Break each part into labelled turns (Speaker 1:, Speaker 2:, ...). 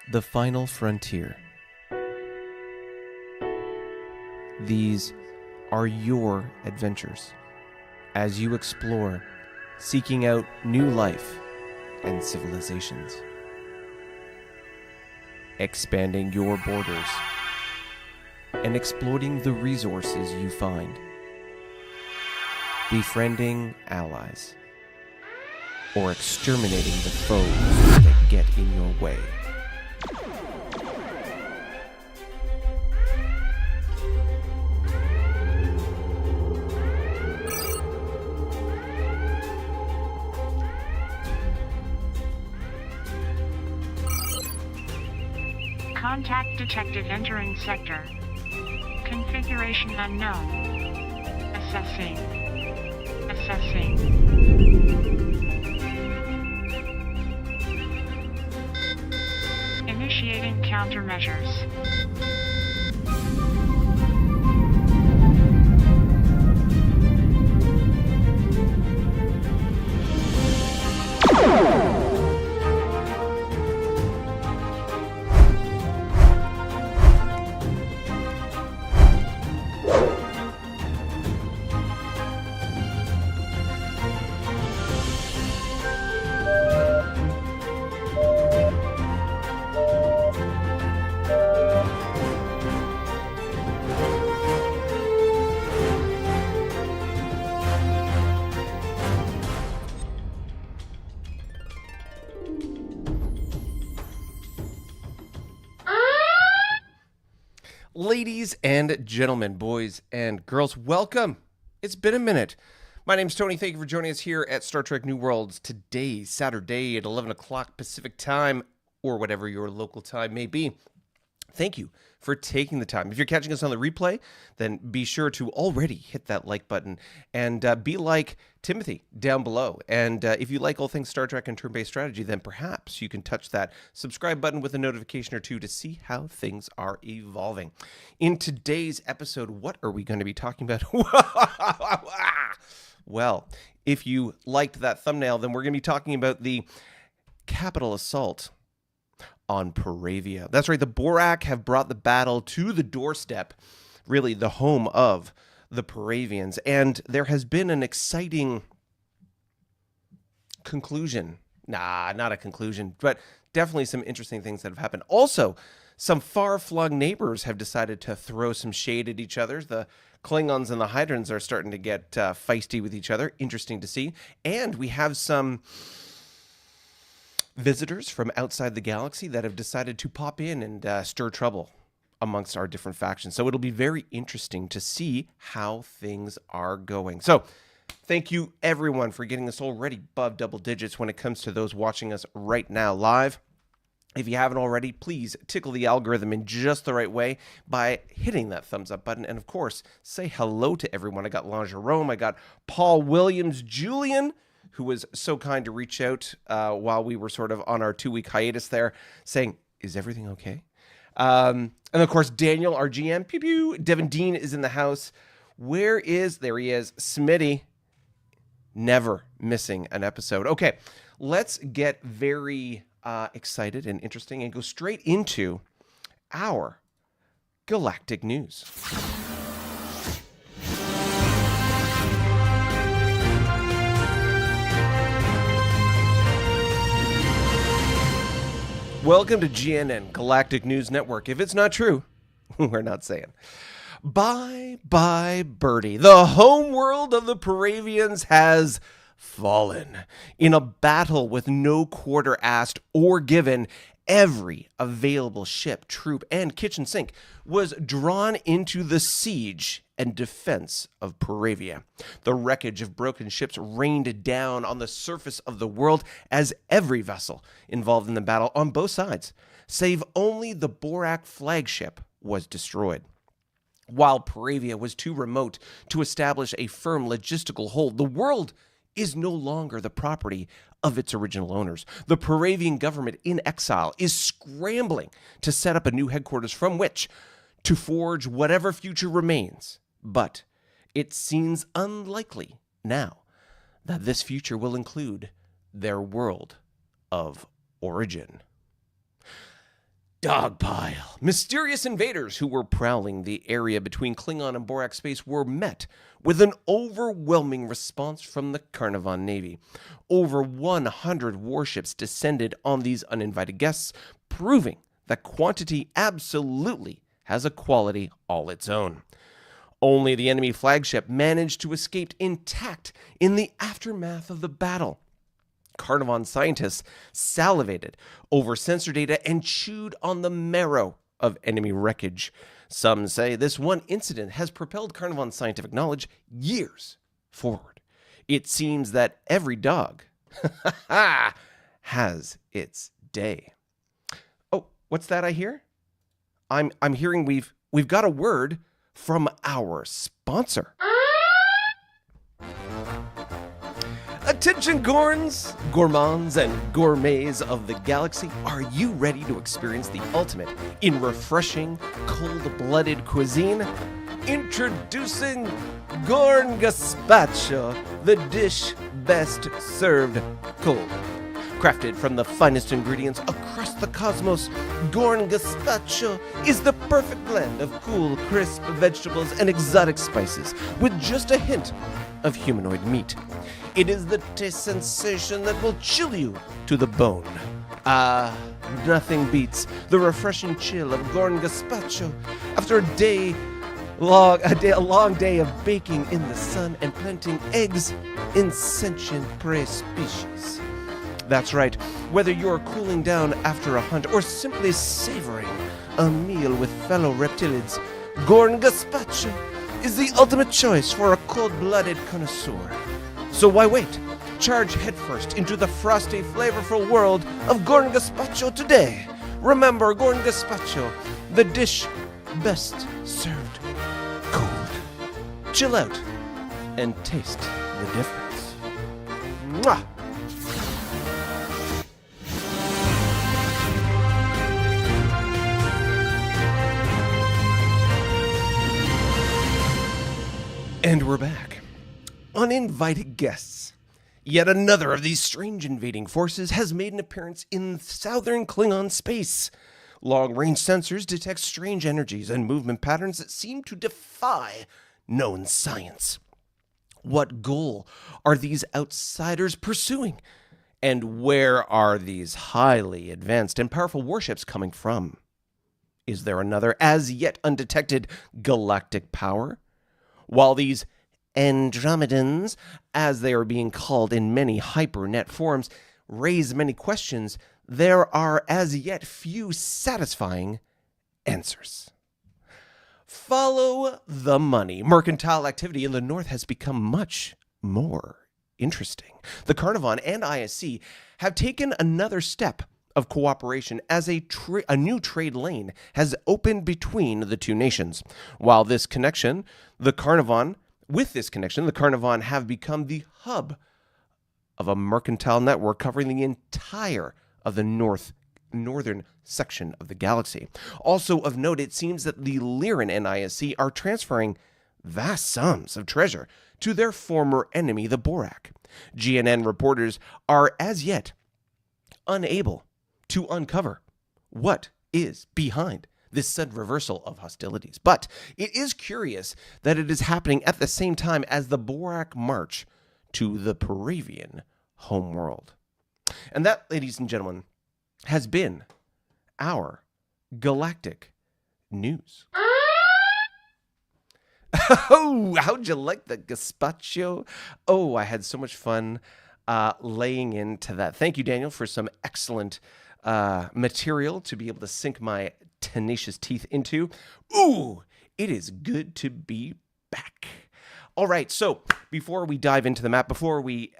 Speaker 1: The Final Frontier. These are your adventures as you explore, seeking out new life and civilizations, expanding your borders and exploiting the resources you find, befriending allies, or exterminating the foes that get in your way.
Speaker 2: Contact detected entering sector. Configuration unknown. Assessing. Initiating countermeasures.
Speaker 1: Ladies and gentlemen, boys and girls, welcome. It's been a minute. My name's Tony. Thank you for joining us here at Star Trek New Worlds today, Saturday at 11 o'clock Pacific time, or whatever your local time may be. Thank you for taking the time. If you're catching us on the replay, then be sure to already hit that like button and be like Timothy down below. And if you like all things Star Trek and turn-based strategy, then perhaps you can touch that subscribe button with a notification or two to see how things are evolving. In today's episode, what are we going to be talking about? Well, if you liked that thumbnail, then we're going to be talking about the capital assault on Paravia. That's right, the Borak have brought the battle to the doorstep, really the home of the Paravians, and there has been an exciting conclusion. Not a conclusion, but definitely some interesting things that have happened. Also, some far-flung neighbors have decided to throw some shade at each other. The Klingons and the Hydrons are starting to get feisty with each other. Interesting to see. And we have some visitors from outside the galaxy that have decided to pop in and stir trouble amongst our different factions. So it'll be very interesting to see how things are going. So thank you everyone for getting us already above double digits when it comes to those watching us right now live. If you haven't already, please tickle the algorithm in just the right way by hitting that thumbs up button. And of course, say hello to everyone. I got Langerome, I got Paul Williams, Julian, who was so kind to reach out while we were sort of on our 2-week hiatus there, saying, is everything okay? And of course, Daniel, our GM, pew pew. Devin Dean is in the house. There he is, Smitty, never missing an episode. Okay, let's get very excited and interesting and go straight into our galactic news. Welcome to GNN, Galactic News Network. If it's not true, we're not saying. Bye, Birdie. The homeworld of the Paravians has fallen. In a battle with no quarter asked or given, every available ship, troop, and kitchen sink was drawn into the siege and defense of Paravia. The wreckage of broken ships rained down on the surface of the world as every vessel involved in the battle on both sides, save only the Borak flagship, was destroyed. While Paravia was too remote to establish a firm logistical hold, the world is no longer the property of its original owners. The Paravian government in exile is scrambling to set up a new headquarters from which to forge whatever future remains. But it seems unlikely now that this future will include their world of origin. Dogpile. Mysterious invaders who were prowling the area between Klingon and Borak space were met with an overwhelming response from the Carnarvon Navy. Over 100 warships descended on these uninvited guests, proving that quantity absolutely has a quality all its own. Only the enemy flagship managed to escape intact in the aftermath of the battle. Carnarvon scientists salivated over sensor data and chewed on the marrow of enemy wreckage. Some say this one incident has propelled Carnarvon's scientific knowledge years forward. It seems that every dog has its day. Oh, what's that I hear? I'm hearing we've got a word from our sponsor. Attention Gorns, gourmands, and gourmets of the galaxy, are you ready to experience the ultimate in refreshing, cold-blooded cuisine? Introducing Gorn Gazpacho, the dish best served cold. Crafted from the finest ingredients across the cosmos, Gorn Gazpacho is the perfect blend of cool, crisp vegetables and exotic spices with just a hint of humanoid meat. It is the taste sensation that will chill you to the bone. Nothing beats the refreshing chill of Gorn Gazpacho after a long day of baking in the sun and planting eggs in sentient prey species. That's right, whether you're cooling down after a hunt or simply savoring a meal with fellow reptilians, Gorn Gazpacho is the ultimate choice for a cold-blooded connoisseur. So why wait? Charge headfirst into the frosty, flavorful world of Gorn Gazpacho today. Remember, Gorn Gazpacho, the dish best served cold. Chill out and taste the difference. Mwah! And we're back. Uninvited guests. Yet another of these strange invading forces has made an appearance in southern Klingon space. Long-range sensors detect strange energies and movement patterns that seem to defy known science. What goal are these outsiders pursuing? And where are these highly advanced and powerful warships coming from? Is there another as yet undetected galactic power? While these Andromedans, as they are being called in many hypernet forums, raise many questions, there are as yet few satisfying answers. Follow the money. Mercantile activity in the north has become much more interesting. The Carnarvon and ISC have taken another step of cooperation as a new trade lane has opened between the two nations. With this connection, the Carnarvon have become the hub of a mercantile network covering the entire of the northern section of the galaxy. Also of note, it seems that the Lyran and ISC are transferring vast sums of treasure to their former enemy, the Borak. GNN reporters are as yet unable to uncover what is behind this sudden reversal of hostilities. But it is curious that it is happening at the same time as the Borak march to the Paravian Homeworld. And that, ladies and gentlemen, has been our galactic news. Oh, how'd you like the gazpacho? Oh, I had so much fun laying into that. Thank you, Daniel, for some excellent material to be able to sink my tenacious teeth into. Ooh, it is good to be back. All right, so before we dive into the map, before we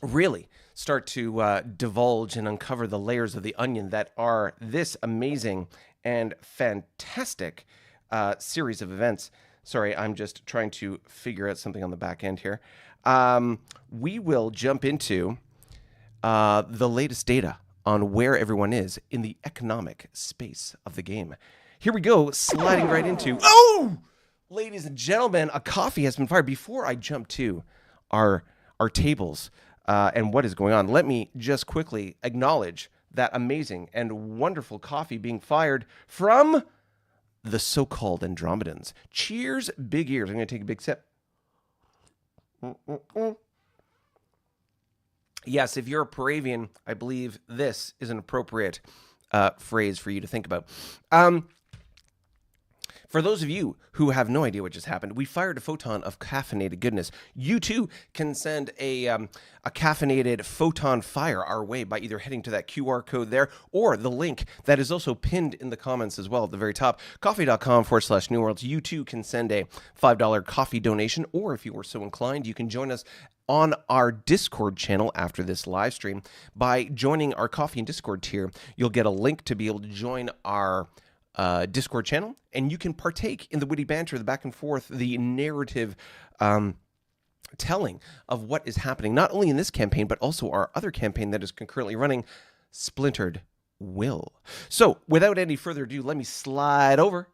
Speaker 1: really start to divulge and uncover the layers of the onion that are this amazing and fantastic series of events. Sorry, I'm just trying to figure out something on the back end here. We will jump into the latest data on where everyone is in the economic space of the game. Here we go, sliding right into... Oh! Ladies and gentlemen, a coffee has been fired. Before I jump to our tables and what is going on, let me just quickly acknowledge that amazing and wonderful coffee being fired from the so-called Andromedans. Cheers, big ears. I'm going to take a big sip. Yes, if you're a Paravian, I believe this is an appropriate phrase for you to think about. For those of you who have no idea what just happened, we fired a photon of caffeinated goodness. You too can send a caffeinated photon fire our way by either heading to that QR code there or the link that is also pinned in the comments as well at the very top, coffee.com/New Worlds. You too can send a $5 coffee donation, or if you were so inclined, you can join us on our Discord channel after this live stream. By joining our coffee and Discord tier, you'll get a link to be able to join our Discord channel, and you can partake in the witty banter, the back and forth, the narrative telling of what is happening, not only in this campaign, but also our other campaign that is concurrently running, Splintered Will. So, without any further ado, let me slide over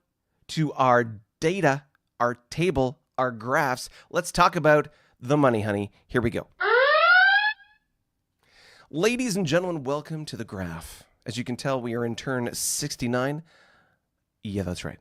Speaker 1: to our data, our table, our graphs. Let's talk about the money, honey. Here we go. Ladies and gentlemen, welcome to the graph. As you can tell, we are in turn 69. Yeah, that's right.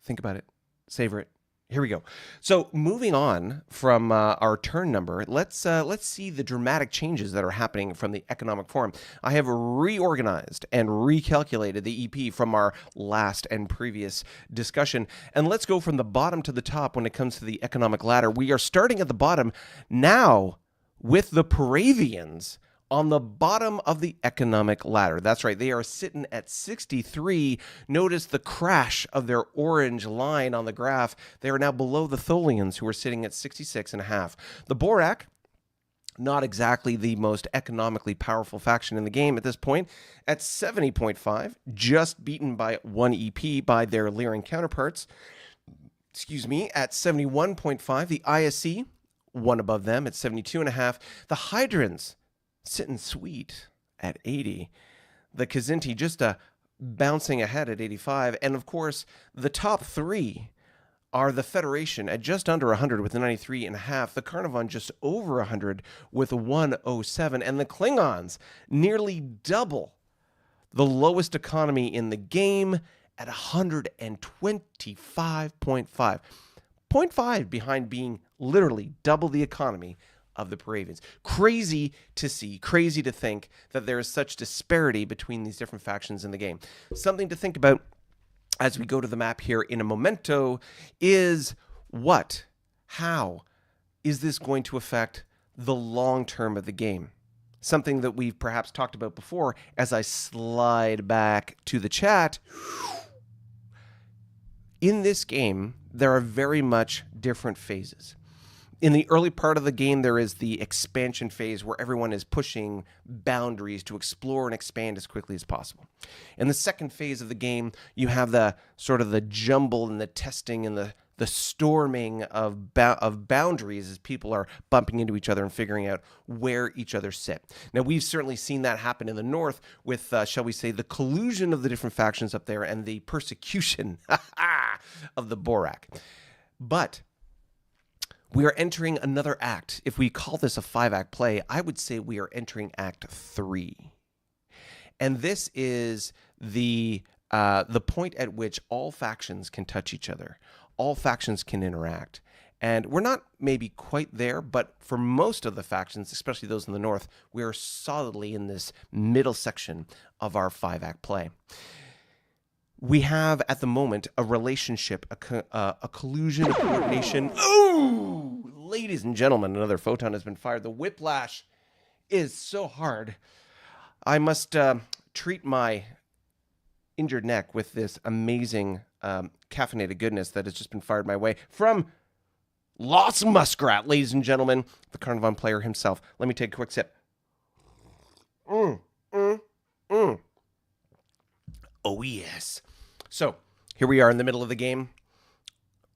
Speaker 1: Think about it. Savor it. Here we go. So moving on from our turn number, let's see the dramatic changes that are happening from the economic forum. I have reorganized and recalculated the EP from our last and previous discussion. And let's go from the bottom to the top when it comes to the economic ladder. We are starting at the bottom now with the Paravians on the bottom of the economic ladder. That's right. They are sitting at 63. Notice the crash of their orange line on the graph. They are now below the Tholians, who are sitting at 66.5. The Borak, not exactly the most economically powerful faction in the game at this point, at 70.5, just beaten by 1 EP by their Lyran counterparts. At 71.5. The ISC, one above them at 72.5. The Hydrans, sitting sweet at 80. The Khazinti just bouncing ahead at 85. And of course, the top three are the Federation at just under 100 with 93.5. The Carnarvon just over 100 with 107. And the Klingons nearly double the lowest economy in the game at 125.5. 0.5 behind being literally double the economy of the Paravians. Crazy to see, crazy to think that there is such disparity between these different factions in the game. Something to think about as we go to the map here in a momento is how is this going to affect the long term of the game? Something that we've perhaps talked about before as I slide back to the chat. In this game, there are very much different phases. In the early part of the game, there is the expansion phase where everyone is pushing boundaries to explore and expand as quickly as possible. In the second phase of the game, you have the sort of the jumble and the testing and the storming of boundaries as people are bumping into each other and figuring out where each other sit. Now, we've certainly seen that happen in the north with, shall we say, the collusion of the different factions up there and the persecution of the Borak. But we are entering another act. If we call this a 5-act play, I would say we are entering Act 3. And this is the point at which all factions can touch each other. All factions can interact. And we're not maybe quite there, but for most of the factions, especially those in the north, we are solidly in this middle section of our 5-act play. We have, at the moment, a relationship, a collusion, a coordination. Ooh! Ladies and gentlemen, another photon has been fired. The whiplash is so hard. I must treat my injured neck with this amazing caffeinated goodness that has just been fired my way from Lost Muskrat, ladies and gentlemen, the Carnarvon player himself. Let me take a quick sip. Oh, yes. So, here we are in the middle of the game,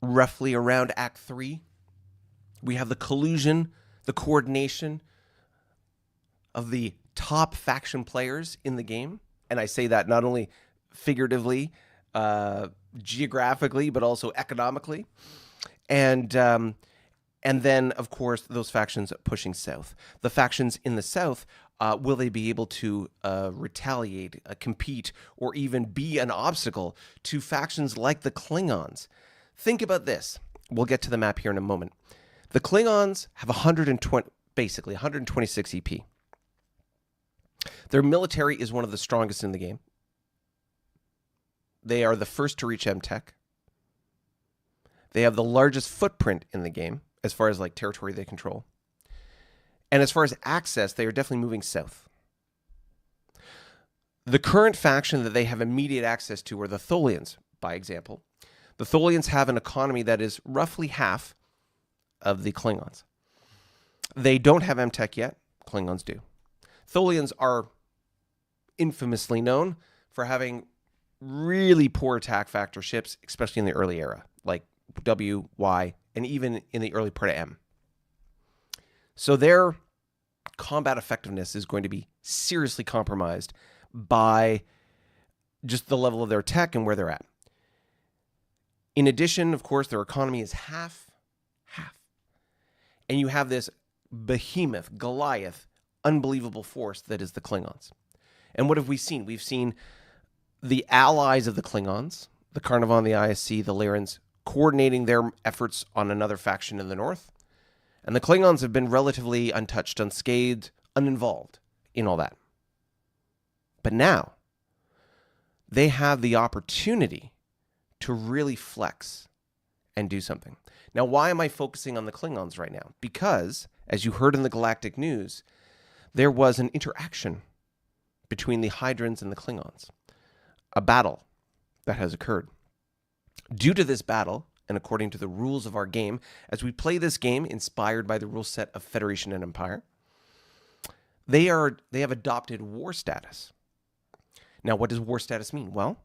Speaker 1: roughly around Act 3. We have the collusion, the coordination of the top faction players in the game. And I say that not only figuratively, geographically, but also economically. And then, of course, those factions pushing south. The factions in the south Will they be able to retaliate, compete, or even be an obstacle to factions like the Klingons? Think about this. We'll get to the map here in a moment. The Klingons have 126 EP. Their military is one of the strongest in the game. They are the first to reach MTech. They have the largest footprint in the game as far as like territory they control. And as far as access, they are definitely moving south. The current faction that they have immediate access to are the Tholians, by example. The Tholians have an economy that is roughly half of the Klingons. They don't have MTech yet. Klingons do. Tholians are infamously known for having really poor attack factor ships, especially in the early era, like W, Y, and even in the early part of M. So their combat effectiveness is going to be seriously compromised by just the level of their tech and where they're at. In addition, of course, their economy is half. And you have this behemoth, Goliath, unbelievable force that is the Klingons. And what have we seen? We've seen the allies of the Klingons, the Carnarvon, the ISC, the Lyrans, coordinating their efforts on another faction in the north. And the Klingons have been relatively untouched, unscathed, uninvolved in all that. But now, they have the opportunity to really flex and do something. Now, why am I focusing on the Klingons right now? Because, as you heard in the Galactic News, there was an interaction between the Hydrans and the Klingons. A battle that has occurred. Due to this battle, and according to the rules of our game, as we play this game inspired by the rule set of Federation and Empire, they have adopted war status. Now, what does war status mean? Well,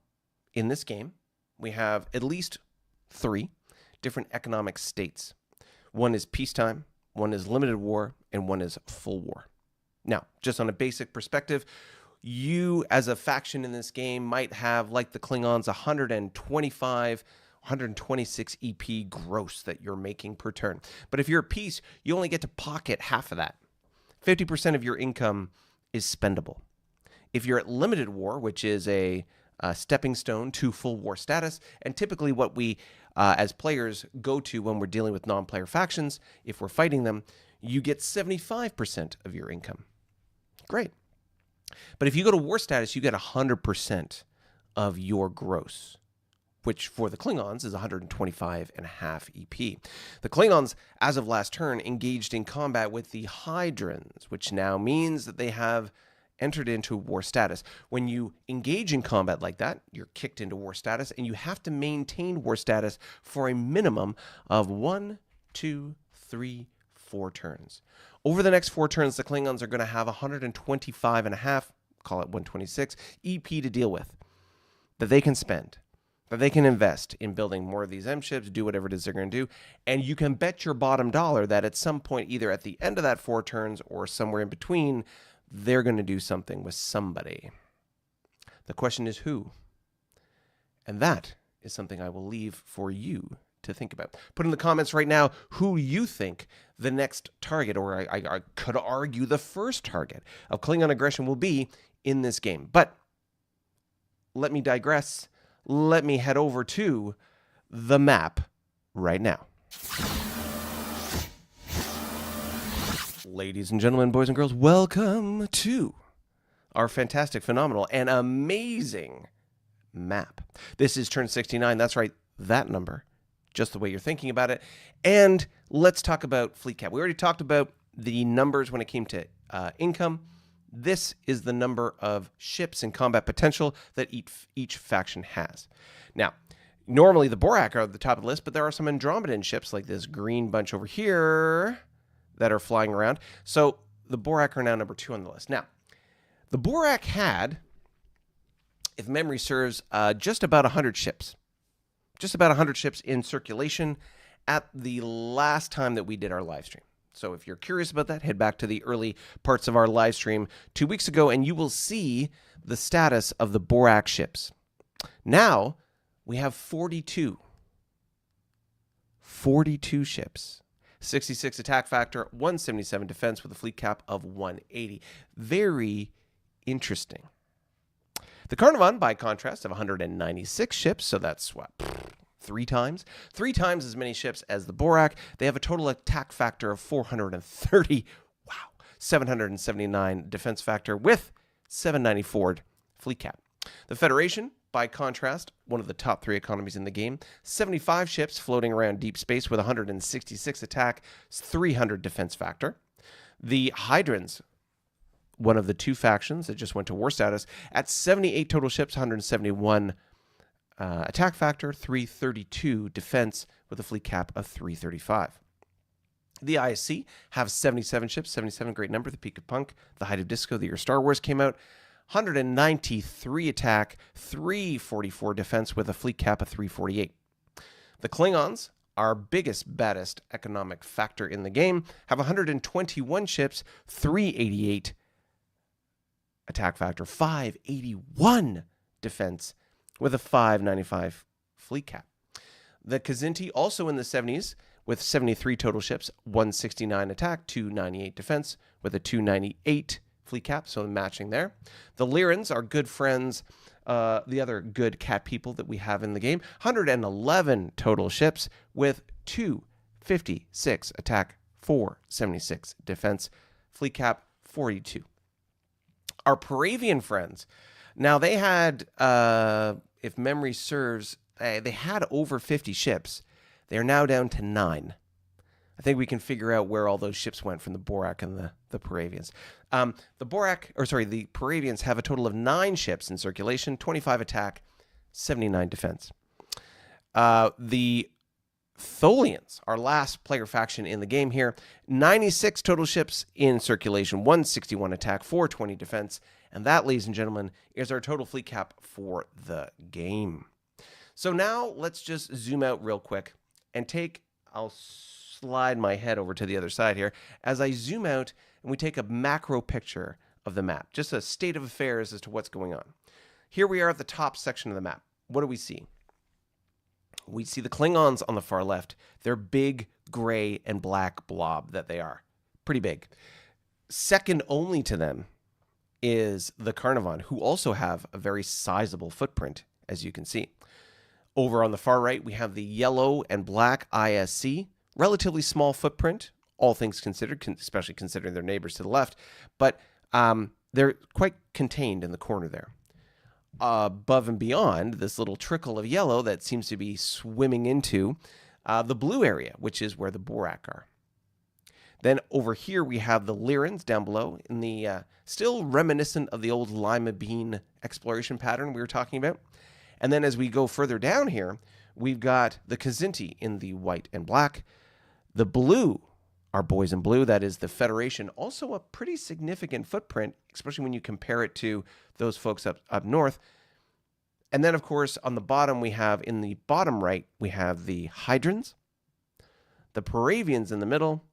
Speaker 1: in this game, we have at least 3 different economic states. One is peacetime, one is limited war, and one is full war. Now, just on a basic perspective, you as a faction in this game might have, like the Klingons, 126 EP gross that you're making per turn. But if you're at peace, you only get to pocket half of that. 50% of your income is spendable. If you're at limited war, which is a stepping stone to full war status, and typically what we as players go to when we're dealing with non-player factions, if we're fighting them, you get 75% of your income. Great. But if you go to war status, you get 100% of your gross, which for the Klingons is 125.5 EP. The Klingons, as of last turn, engaged in combat with the Hydrans, which now means that they have entered into war status. When you engage in combat like that, you're kicked into war status, and you have to maintain war status for a minimum of 1, 2, 3, 4 turns. Over the next 4 turns, the Klingons are going to have 125.5, call it 126, EP to deal with, that they can spend, that they can invest in building more of these M ships, do whatever it is they're going to do, and you can bet your bottom dollar that at some point, either at the end of that 4 turns or somewhere in between, they're going to do something with somebody. The question is who? And that is something I will leave for you to think about. Put in the comments right now who you think the next target, or I could argue the first target of Klingon aggression will be in this game. But let me digress. Let me head over to the map right now. Ladies and gentlemen, boys and girls, welcome to our fantastic, phenomenal, and amazing map. This is turn 69. That's right, that number, just the way you're thinking about it. And let's talk about fleet cap. We already talked about the numbers when it came to income. This is the number of ships and combat potential that each faction has. Now, normally the Borak are at the top of the list, but there are some Andromedan ships like this green bunch over here that are flying around. So the Borak are now number 2 on the list. Now, the Borak had, if memory serves, just about 100 ships. Just about 100 ships in circulation at the last time that we did our live stream. So if you're curious about that, head back to the early parts of our live stream 2 weeks ago, and you will see the status of the Borak ships. Now, we have 42 ships 66 attack factor, 177 defense with a fleet cap of 180. Very interesting. The Carnarvon, by contrast, have 196 ships, so that's what? 3 times? 3 times as many ships as the Borak. They have a total attack factor of 430. Wow. 779 defense factor with 794 fleet cap. The Federation, by contrast, one of the top 3 economies in the game, 75 ships floating around deep space with 166 attack, 300 defense factor. The Hydrons, one of the 2 factions that just went to war status, at 78 total ships, 171 attack factor, 332 defense with a fleet cap of 335. The ISC have 77 ships, 77, great number, the peak of punk, the height of disco, the year Star Wars came out, 193 attack, 344 defense with a fleet cap of 348. The Klingons, our biggest, baddest economic factor in the game, have 121 ships, 388 attack factor, 581 defense with a 595 fleet cap. The Kzinti, also in the 70s, with 73 total ships, 169 attack, 298 defense with a 298 fleet cap, so matching there. The Lyrans are good friends, the other good cat people that we have in the game, 111 total ships with 256 attack, 476 defense, fleet cap 42. Our Paravian friends, now they had, if memory serves, they had over 50 ships. They are now down to 9. I think we can figure out where all those ships went from the Borak and the Paravians. The Paravians have a total of 9 ships in circulation, 25 attack, 79 defense. The Tholians, our last player faction in the game here, 96 total ships in circulation, 161 attack, 420 defense, and that, ladies and gentlemen, is our total fleet cap for the game. So now let's just zoom out real quick and I'll slide my head over to the other side here, as I zoom out and we take a macro picture of the map, just a state of affairs as to what's going on. Here we are at the top section of the map. What do we see? We see the Klingons on the far left. They're big, gray, and black blob that they are. Pretty big. Second only to them is the Carnarvon, who also have a very sizable footprint, as you can see. Over on the far right, we have the yellow and black ISC. Relatively small footprint, all things considered, especially considering their neighbors to the left. But they're quite contained in the corner there. Above and beyond this little trickle of yellow that seems to be swimming into the blue area, which is where the Borak are. Then over here we have the Lyrans down below in the still reminiscent of the old lima bean exploration pattern we were talking about. And then as we go further down here, we've got the Kzinti in the white and black. The blue, our boys in blue, that is the Federation, also a pretty significant footprint, especially when you compare it to those folks up north. And then, of course, on the bottom, we have, in the bottom right, we have the Hydrons, the Paravians in the middle,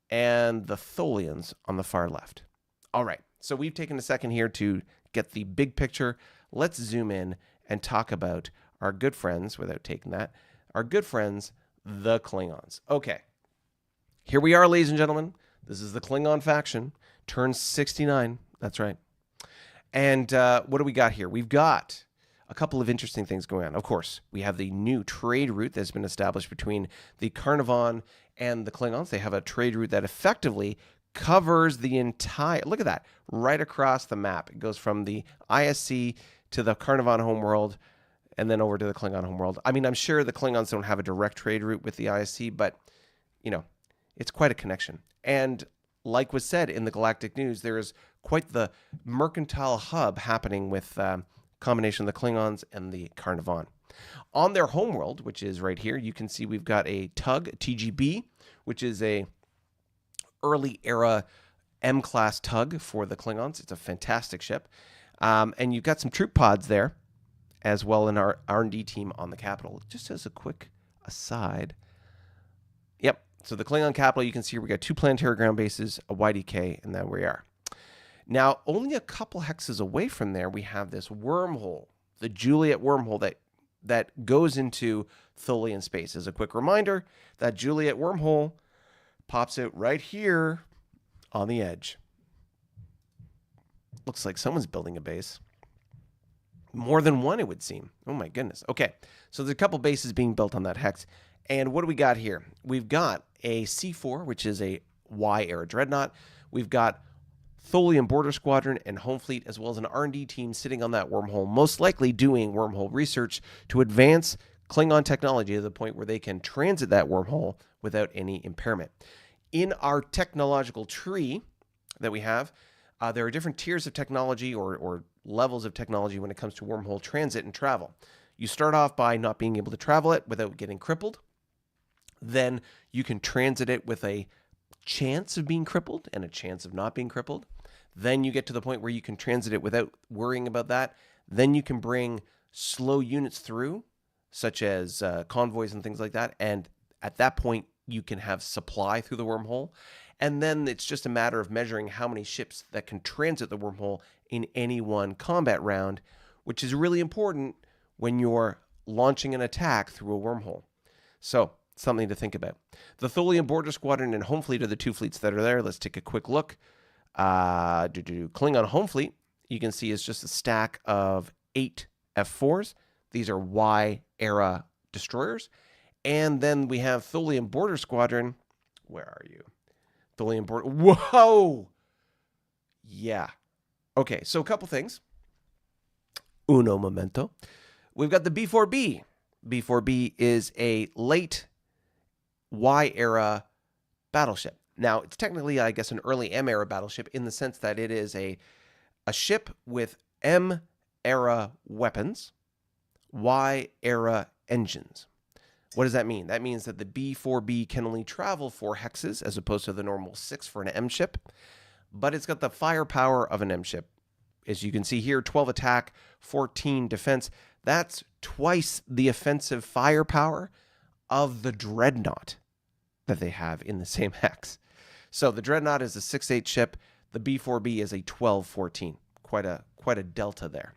Speaker 1: and the Tholians on the far left. All right, so we've taken a second here to get the big picture. Let's zoom in and talk about our good friends, without taking that, our good friends, the Klingons. Okay, here we are, ladies and gentlemen. This is the Klingon faction, turn 69. That's right. And what do we got here? We've got a couple of interesting things going on. Of course, we have the new trade route that's been established between the Carnarvon and the Klingons. They have a trade route that effectively covers the entire, look at that, right across the map. It goes from the ISC to the Paravian Homeworld and then over to the Klingon Homeworld. I mean, I'm sure the Klingons don't have a direct trade route with the ISC, but, you know, it's quite a connection. And like was said in the Galactic News, there is quite the mercantile hub happening with combination of the Klingons and the Carnarvon. On their homeworld, which is right here, you can see we've got a tug, TGB, which is a early era M-class tug for the Klingons. It's a fantastic ship. And you've got some troop pods there, as well in our R&D team on the Capital. Just as a quick aside. Yep. So the Klingon Capital, you can see we got 2 planetary ground bases, a YDK, and there we are. Now, only a couple hexes away from there, we have this wormhole, the Juliet wormhole that goes into Tholian space. As a quick reminder, that Juliet wormhole pops out right here on the edge. Looks like someone's building a base. More than one, it would seem. Oh my goodness. Okay, so there's a couple bases being built on that hex. And what do we got here? We've got a C4, which is a Y-era dreadnought. We've got Tholian Border Squadron and Home Fleet, as well as an R&D team sitting on that wormhole, most likely doing wormhole research to advance Klingon technology to the point where they can transit that wormhole without any impairment. In our technological tree that we have, there are different tiers of technology or levels of technology when it comes to wormhole transit and travel. You start off by not being able to travel it without getting crippled. Then you can transit it with a chance of being crippled and a chance of not being crippled. Then you get to the point where you can transit it without worrying about that. Then you can bring slow units through, such as convoys and things like that. And at that point, you can have supply through the wormhole. And then it's just a matter of measuring how many ships that can transit the wormhole in any one combat round, which is really important when you're launching an attack through a wormhole. So, something to think about. The Tholian Border Squadron and Home Fleet are the two fleets that are there. Let's take a quick look. Klingon Home Fleet, you can see, is just a stack of 8 F4s. These are Y-era destroyers. And then we have Tholian Border Squadron. Where are you? Tholian Border. Whoa! Yeah. Okay, so a couple things. Uno momento. We've got the B4B. B4B is a late Y-era battleship. Now, it's technically, I guess, an early M-era battleship in the sense that it is a ship with M-era weapons, Y-era engines. What does that mean? That means that the B4B can only travel 4 hexes as opposed to the normal 6 for an M ship, but it's got the firepower of an M ship. As you can see here, 12 attack, 14 defense. That's twice the offensive firepower of the Dreadnought that they have in the same hex. So the Dreadnought is a 6-8 ship. The B4B is a 12-14. Quite a delta there.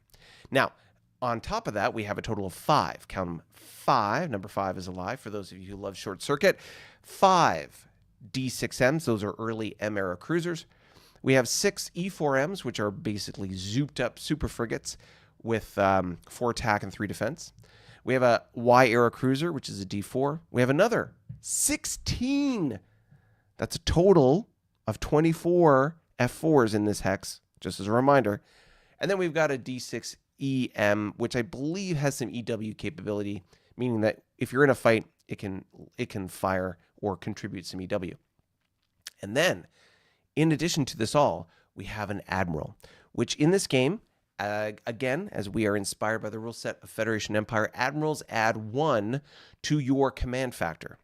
Speaker 1: Now, on top of that, we have a total of 5. Count them 5. Number 5 is alive for those of you who love short circuit. 5 D6Ms. Those are early M-era cruisers. We have 6 E4Ms, which are basically zooped up super frigates with 4 attack and 3 defense. We have a Y-era cruiser, which is a D4. We have another 16. That's a total of 24 F4s in this hex, just as a reminder. And then we've got a D6EM, which I believe has some EW capability, meaning that if you're in a fight, it can fire or contribute some EW. And then, in addition to this all, we have an Admiral, which in this game, again, as we are inspired by the rule set of Federation Empire, Admirals add 1 to your command factor.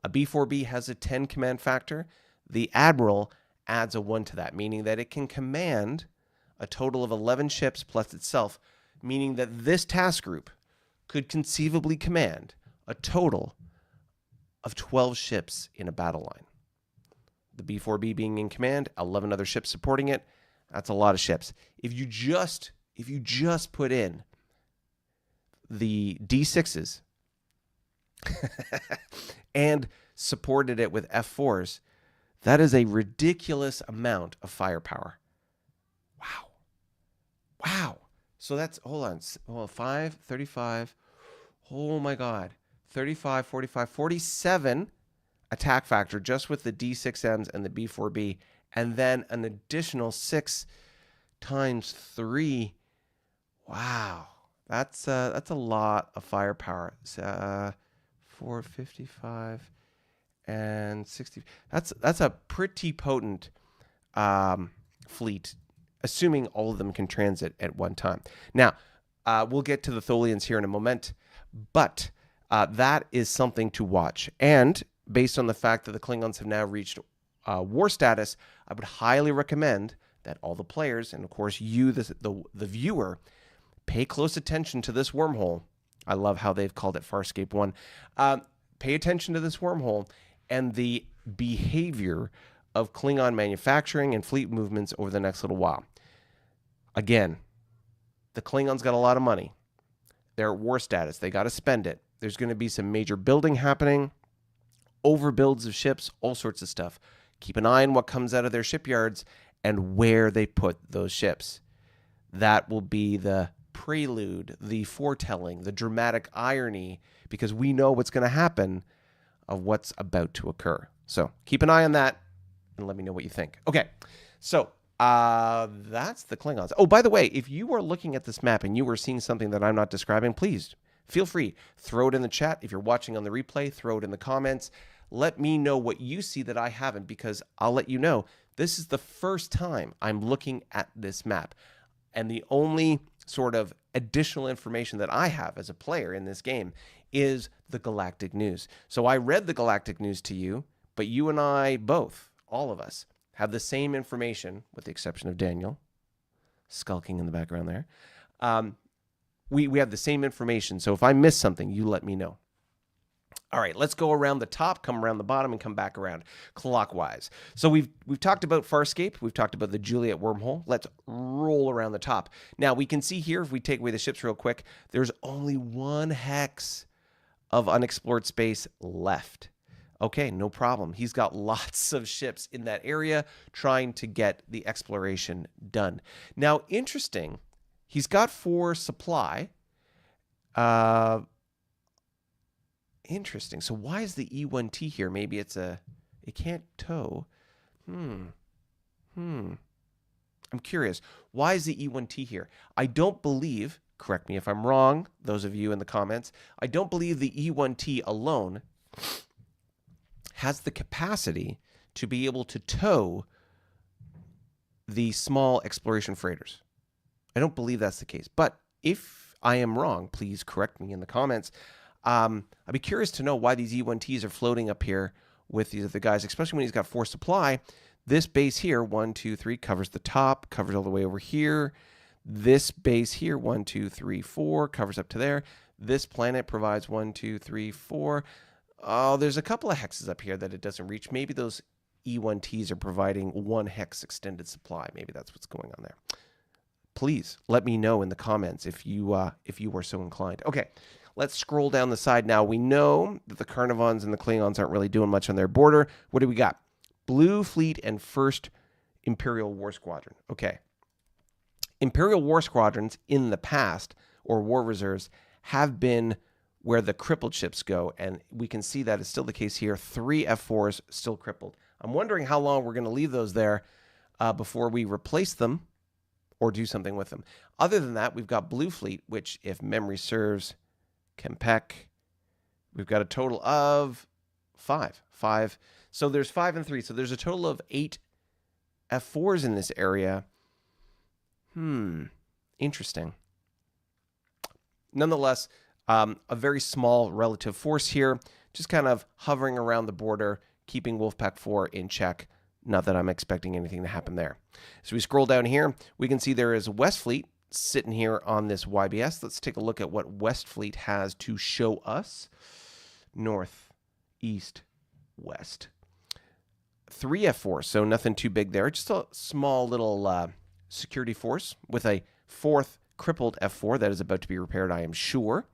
Speaker 1: A B4B has a 10 command factor. The Admiral adds a 1 to that, meaning that it can command a total of 11 ships plus itself, meaning that this task group could conceivably command a total of 12 ships in a battle line. The B4B being in command, 11 other ships supporting it. That's a lot of ships. If you just put in the D6s and supported it with F4s, that is a ridiculous amount of firepower. Wow. So that's, hold on, 5, 35, oh my God, 35, 45, 47 attack factor just with the D6Ms and the B4B, and then an additional 6 times 3. Wow, that's a lot of firepower. 455 and 60. That's a pretty potent fleet, assuming all of them can transit at one time. Now, we'll get to the Tholians here in a moment, but that is something to watch. And based on the fact that the Klingons have now reached war status, I would highly recommend that all the players, and of course you, the viewer, pay close attention to this wormhole. I love how they've called it Farscape 1. Pay attention to this wormhole and the behavior of Klingon manufacturing and fleet movements over the next little while. Again, the Klingons got a lot of money. They're at war status. They got to spend it. There's going to be some major building happening overbuilds of ships, all sorts of stuff. Keep an eye on what comes out of their shipyards and where they put those ships. That will be the prelude, the foretelling, the dramatic irony, because we know what's going to happen of what's about to occur. So keep an eye on that and let me know what you think. Okay, so that's the Klingons. Oh, by the way, if you are looking at this map and you are seeing something that I'm not describing, please feel free. Throw it in the chat. If you're watching on the replay, throw it in the comments. Let me know what you see that I haven't, because I'll let you know this is the first time I'm looking at this map. And the only sort of additional information that I have as a player in this game is the galactic news. So I read the galactic news to you, but you and I both, all of us, have the same information, with the exception of Daniel, skulking in the background there. We have the same information. So if I miss something, you let me know. All right, let's go around the top, come around the bottom, and come back around clockwise. So we've talked about Farscape. We've talked about the Juliet wormhole. Let's roll around the top. Now, we can see here, if we take away the ships real quick, there's only 1 hex of unexplored space left. Okay, no problem. He's got lots of ships in that area trying to get the exploration done. Now, interesting, he's got 4 supply. Interesting. So why is the E1T here? Maybe it can't tow. I'm curious. Why is the E1T here? I don't believe, correct me if I'm wrong, those of you in the comments, I don't believe the E1T alone has the capacity to be able to tow the small exploration freighters. I don't believe that's the case. But if I am wrong, please correct me in the comments. I'd be curious to know why these E1Ts are floating up here with these other guys, especially when he's got 4 supply. This base here, 1, 2, 3, covers the top, covers all the way over here. This base here, 1, 2, 3, 4, covers up to there. This planet provides 1, 2, 3, 4. Oh, there's a couple of hexes up here that it doesn't reach. Maybe those E1Ts are providing 1 hex extended supply. Maybe that's what's going on there. Please let me know in the comments if you are so inclined. Okay, let's scroll down the side now. We know that the Carnivons and the Klingons aren't really doing much on their border. What do we got? Blue Fleet and 1st Imperial War Squadron. Okay. Imperial War Squadrons in the past, or war reserves, have been where the crippled ships go, and we can see that is still the case here. 3 F4s still crippled. I'm wondering how long we're going to leave those there before we replace them or do something with them. Other than that, we've got Blue Fleet, which, if memory serves, Kempek. We've got a total of 5. So there's 5 and 3. So there's a total of 8 F4s in this area. Interesting. Nonetheless, a very small relative force here, just kind of hovering around the border, keeping Wolfpack 4 in check. Not that I'm expecting anything to happen there. So we scroll down here, we can see there is West Fleet sitting here on this YBS. Let's take a look at what West Fleet has to show us. North, east, west. 3 F4, so nothing too big there. Just a small little security force with a 4th crippled F4 that is about to be repaired, I am sure.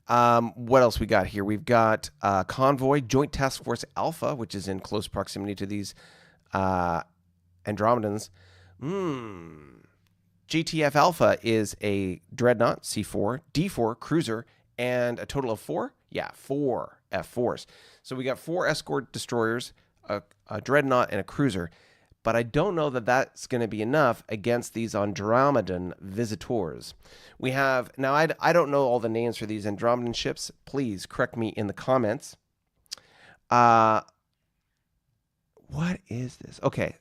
Speaker 1: What else we got here? We've got Convoy, Joint Task Force Alpha, which is in close proximity to these Andromedans. GTF Alpha is a Dreadnought, C4, D4 cruiser, and a total of 4? Yeah, 4 F4s. So we got 4 escort destroyers, a Dreadnought, and a cruiser. But I don't know that that's going to be enough against these Andromedan visitors. We have, now I don't know all the names for these Andromedan ships. Please correct me in the comments. What is this? Okay,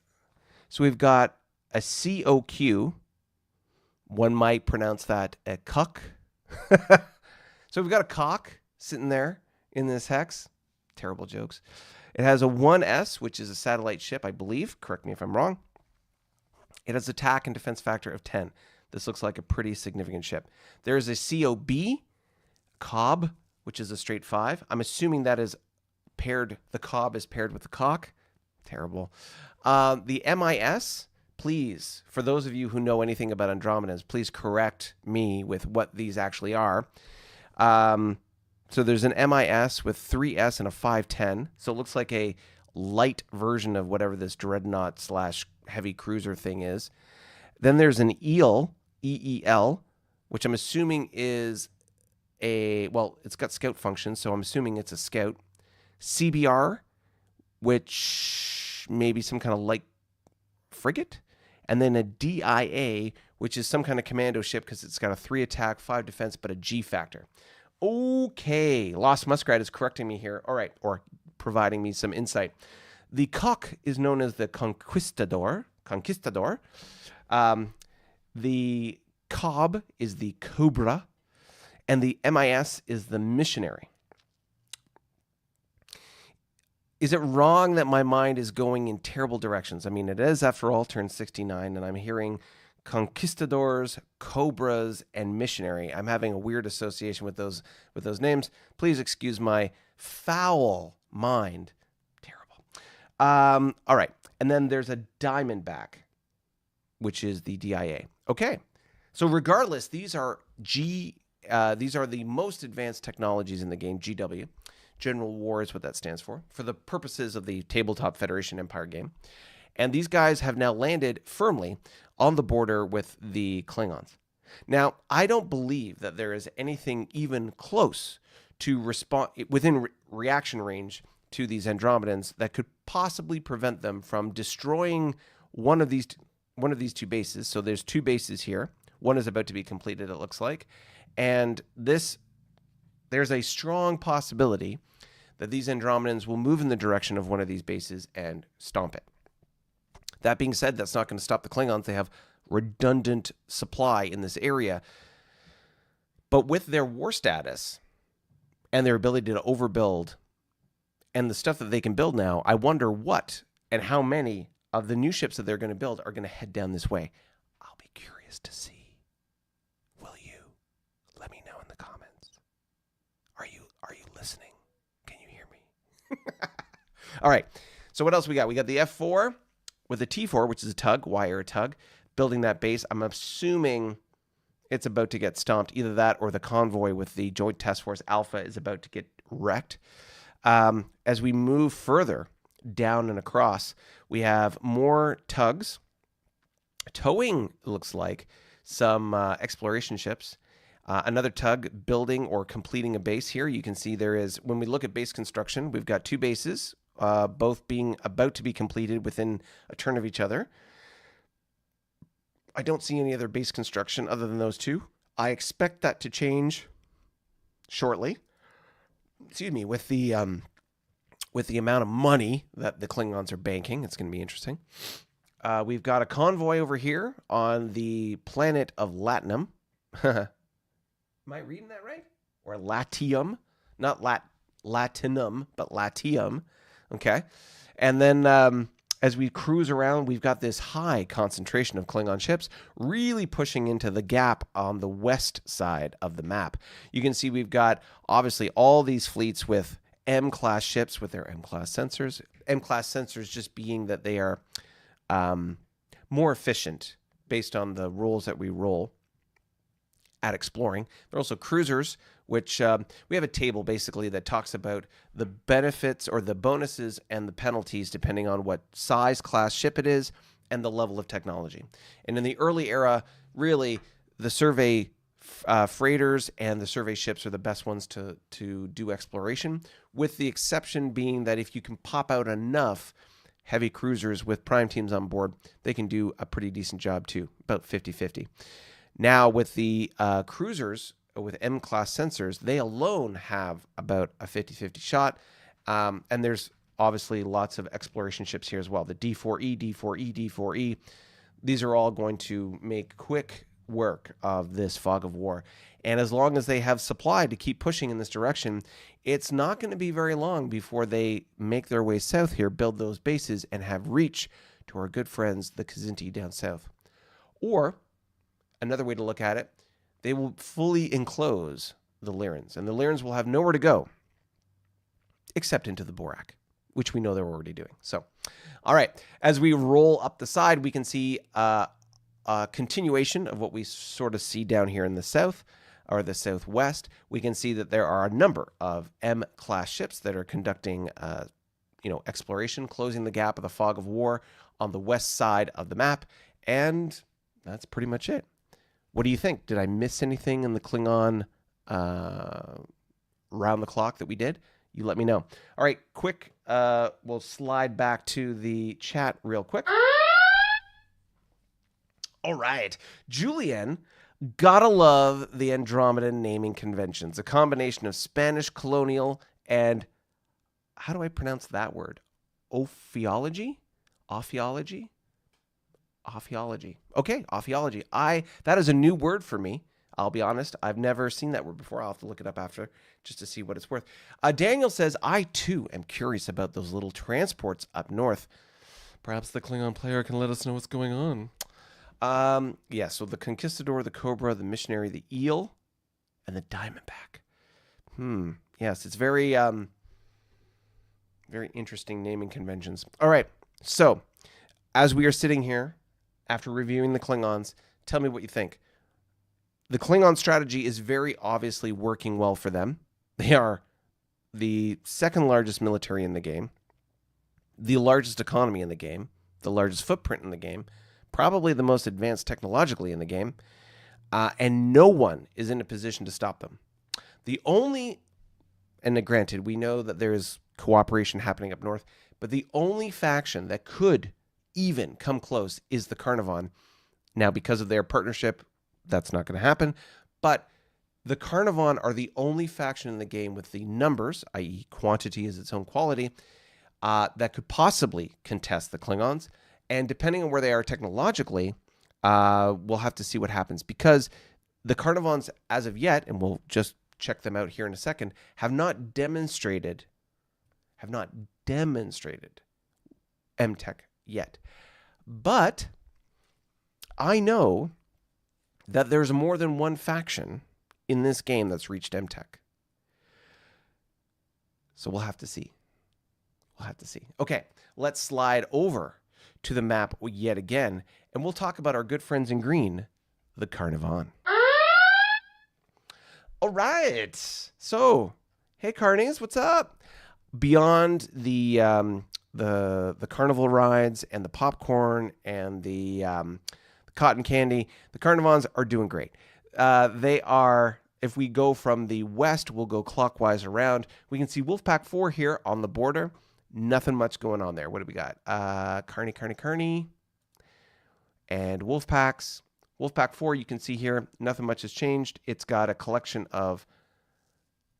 Speaker 1: so we've got a COQ. One might pronounce that a cuck. So we've got a cock sitting there in this hex. Terrible jokes. It has a 1S, which is a satellite ship, I believe. Correct me if I'm wrong. It has attack and defense factor of 10. This looks like a pretty significant ship. There is a COB, Cobb, which is a straight 5. I'm assuming that is paired, the Cobb is paired with the cock. Terrible. The MIS, please, for those of you who know anything about Andromedans, please correct me with what these actually are. So there's an MIS with 3S and a 510. So it looks like a light version of whatever this dreadnought / heavy cruiser thing is. Then there's an EEL, EEL, which I'm assuming is it's got scout function, so I'm assuming it's a scout. CBR, which may be some kind of light frigate. And then a DIA, which is some kind of commando ship because it's got a 3 attack, 5 defense, but a G factor. Okay, Lost Muskrat is correcting me here. All right, or providing me some insight. The cock is known as the Conquistador. The Cobb is the Cobra. And the MIS is the Missionary. Is it wrong that my mind is going in terrible directions? I mean, it is, after all, turned 69, and I'm hearing Conquistadors, Cobras, and Missionary. I'm having a weird association with those names. Please excuse my foul mind. Terrible. All right. And then there's a Diamondback, which is the DIA. Okay. So regardless, these are the most advanced technologies in the game, GW. General War is what that stands for the purposes of the Tabletop Federation Empire game. And these guys have now landed firmly on the border with the Klingons. Now, I don't believe that there is anything even close to within reaction range to these Andromedans that could possibly prevent them from destroying one of these two bases. So there's 2 bases here. One is about to be completed, it looks like. And there's a strong possibility that these Andromedans will move in the direction of one of these bases and stomp it. That being said, that's not going to stop the Klingons. They have redundant supply in this area. But with their war status and their ability to overbuild and the stuff that they can build now, I wonder what and how many of the new ships that they're going to build are going to head down this way. I'll be curious to see. Will you? Let me know in the comments. Are you listening? Can you hear me? All right. So what else we got? We got the F4 with the T4, which is a tug, wire tug, building that base. I'm assuming it's about to get stomped. Either that or the convoy with the Joint Task Force Alpha is about to get wrecked. As we move further down and across, we have more tugs towing, looks like, some exploration ships. Another tug building or completing a base here. You can see there is, when we look at base construction, we've got 2 bases, both being about to be completed within a turn of each other. I don't see any other base construction other than those 2. I expect that to change shortly. Excuse me, with the amount of money that the Klingons are banking. It's going to be interesting. We've got a convoy over here on the planet of Latinum. Am I reading that right? Or Latium? Not Latinum, but Latium. Okay. And then as we cruise around, we've got this high concentration of Klingon ships really pushing into the gap on the west side of the map. You can see we've got, obviously, all these fleets with M-class ships with their M-class sensors. M-class sensors just being that they are more efficient based on the roles that we roll at exploring. They're also cruisers, which we have a table basically that talks about the benefits or the bonuses and the penalties depending on what size class ship it is and the level of technology. And in the early era, really, the survey freighters and the survey ships are the best ones to do exploration, with the exception being that if you can pop out enough heavy cruisers with prime teams on board, they can do a pretty decent job too, about 50-50. Now with the cruisers with M-class sensors, they alone have about a 50-50 shot. And there's obviously lots of exploration ships here as well. The D4E, D4E, D4E. These are all going to make quick work of this fog of war. And as long as they have supply to keep pushing in this direction, it's not going to be very long before they make their way south here, build those bases, and have reach to our good friends, the Kzinti down south. Or another way to look at it, they will fully enclose the Lyrans, and the Lyrans will have nowhere to go except into the Borak, which we know they're already doing. So, all right, as we roll up the side, we can see a continuation of what we sort of see down here in the south or the southwest, we can see that there are a number of M-class ships that are conducting, exploration, closing the gap of the fog of war on the west side of the map, and that's pretty much it. What do you think? Did I miss anything in the Klingon round the clock that we did? You let me know. All right, quick. We'll slide back to the chat real quick. All right. Julian, gotta love the Andromedan naming conventions. A combination of Spanish colonial and, how do I pronounce that word? Ophiology? Ophiology? Ophiology. Okay, ophiology. That is a new word for me. I'll be honest. I've never seen that word before. I'll have to look it up after just to see what it's worth. Daniel says, I too am curious about those little transports up north. Perhaps the Klingon player can let us know what's going on. So the Conquistador, the Cobra, the Missionary, the Eel, and the Diamondback. Yes, it's very, very interesting naming conventions. All right, so as we are sitting here, after reviewing the Klingons, tell me what you think. The Klingon strategy is very obviously working well for them. They are the second largest military in the game, the largest economy in the game, the largest footprint in the game, probably the most advanced technologically in the game, and no one is in a position to stop them. The only, and granted, we know that there is cooperation happening up north, but the only faction that could even come close is the Carnarvon. Now, because of their partnership, that's not going to happen, but the Carnarvon are the only faction in the game with the numbers, i.e. quantity is its own quality, that could possibly contest the Klingons. And depending on where they are technologically, we'll have to see what happens, because the Carnarvons, as of yet, and we'll just check them out here in a second, have not demonstrated MTech yet. But I know that there's more than one faction in this game that's reached MTech. So we'll have to see. Okay, let's slide over to the map yet again, and we'll talk about our good friends in green, the Carnarvon. All right. So, hey Carnies, what's up? Beyond the carnival rides and the popcorn and the cotton candy, the Carnarvons are doing great. They are, if we go from the west, we'll go clockwise around. We can see Wolfpack 4 here on the border. Nothing much going on there. What do we got? Carney. And Wolfpacks. Wolfpack 4, you can see here, nothing much has changed. It's got a collection of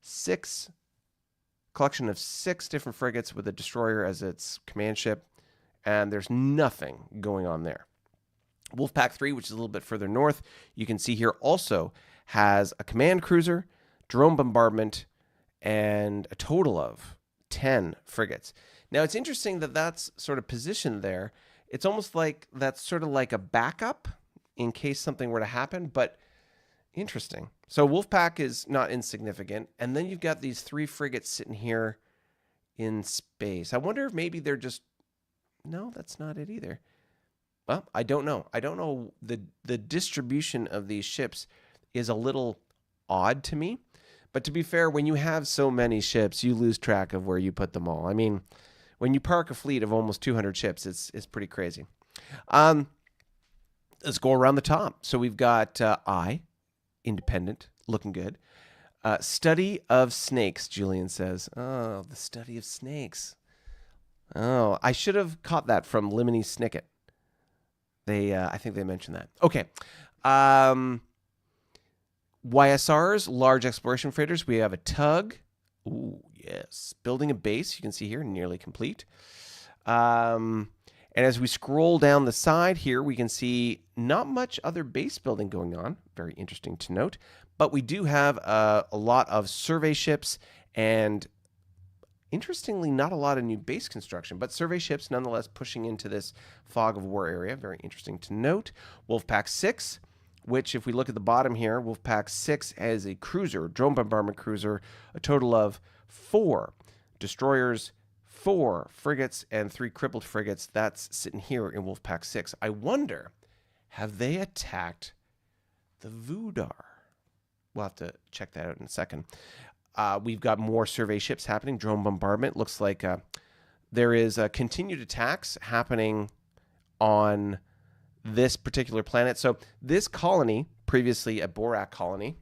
Speaker 1: six different frigates with a destroyer as its command ship, and there's nothing going on there. Wolfpack 3, which is a little bit further north, you can see here also has a command cruiser, drone bombardment, and a total of 10 frigates. Now, it's interesting that that's sort of positioned there. It's almost like that's sort of like a backup in case something were to happen, but interesting. So Wolfpack is not insignificant, and then you've got these 3 frigates sitting here in space. I wonder if maybe they're just... No, that's not it either. Well, I don't know. The distribution of these ships is a little odd to me. But to be fair, when you have so many ships, you lose track of where you put them all. I mean, when you park a fleet of almost 200 ships, it's pretty crazy. Let's go around the top. So we've got independent, looking good. Study of snakes, Julian says. Oh, the study of snakes. Oh, I should have caught that from Lemony Snicket. I think they mentioned that. Okay. YSRs, large exploration freighters. We have a tug. Ooh, yes. Building a base. You can see here, nearly complete. And as we scroll down the side here, we can see not much other base building going on. Very interesting to note. But we do have a lot of survey ships and, interestingly, not a lot of new base construction, but survey ships nonetheless pushing into this fog of war area. Very interesting to note. Wolfpack 6. Which, if we look at the bottom here, Wolfpack 6 has a cruiser, drone bombardment cruiser, a total of 4 destroyers, 4 frigates, and 3 crippled frigates. That's sitting here in Wolfpack 6. I wonder, have they attacked the Voodar? we'll have to check that out in a second. We've got more survey ships happening. Drone bombardment. Looks like there is continued attacks happening on this particular planet. So this colony, previously a Borak colony,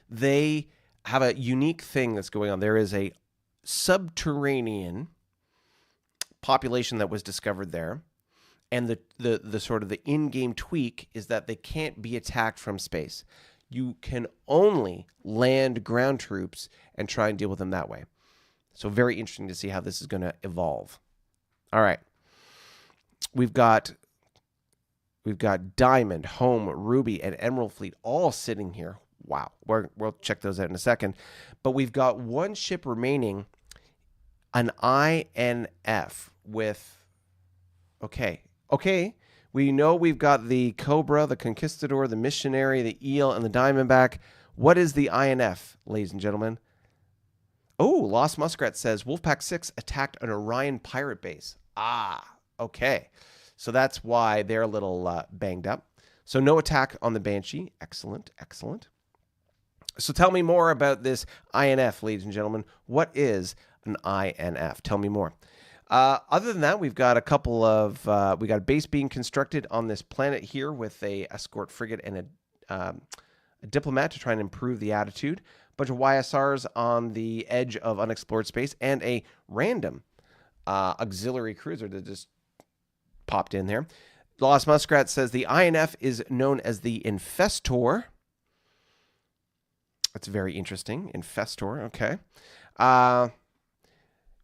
Speaker 1: they have a unique thing that's going on. There is a subterranean population that was discovered there. And the sort of the in-game tweak is that they can't be attacked from space. You can only land ground troops and try and deal with them that way. So very interesting to see how this is going to evolve. All right. We've got Diamond, Home, Ruby, and Emerald Fleet all sitting here. Wow. We'll check those out in a second. But we've got one ship remaining, an INF with... Okay. We know we've got the Cobra, the Conquistador, the Missionary, the Eel, and the Diamondback. What is the INF, ladies and gentlemen? Oh, Lost Muskrat says Wolfpack 6 attacked an Orion pirate base. Okay. So that's why they're a little banged up. So no attack on the Banshee. Excellent. So tell me more about this INF, ladies and gentlemen. What is an INF? Tell me more. Other than that, we've got we got a base being constructed on this planet here with a escort frigate and a diplomat to try and improve the attitude. A bunch of YSRs on the edge of unexplored space and a random auxiliary cruiser that just popped in there. Lost Muskrat says the INF is known as the Infestor. That's very interesting. Infestor, okay.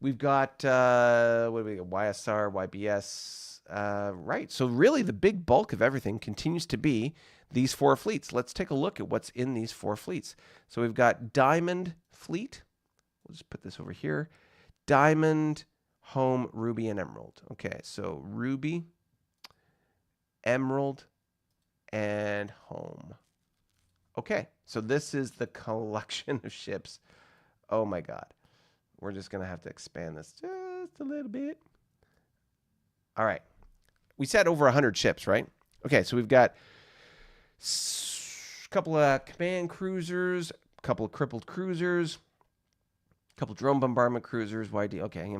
Speaker 1: We've got, what do we got? YSR, YBS. Right. So really the big bulk of everything continues to be these 4 fleets. Let's take a look at what's in these 4 fleets. So we've got Diamond Fleet. We'll just put this over here. Diamond, Home, Ruby, and Emerald. Okay. So Ruby, Emerald, and Home. Okay. So this is the collection of ships. Oh my God. We're just going to have to expand this just a little bit. All right. We said over 100 ships, right? Okay, so we've got a couple of command cruisers, a couple of crippled cruisers, a couple of drone bombardment cruisers, YD. Okay,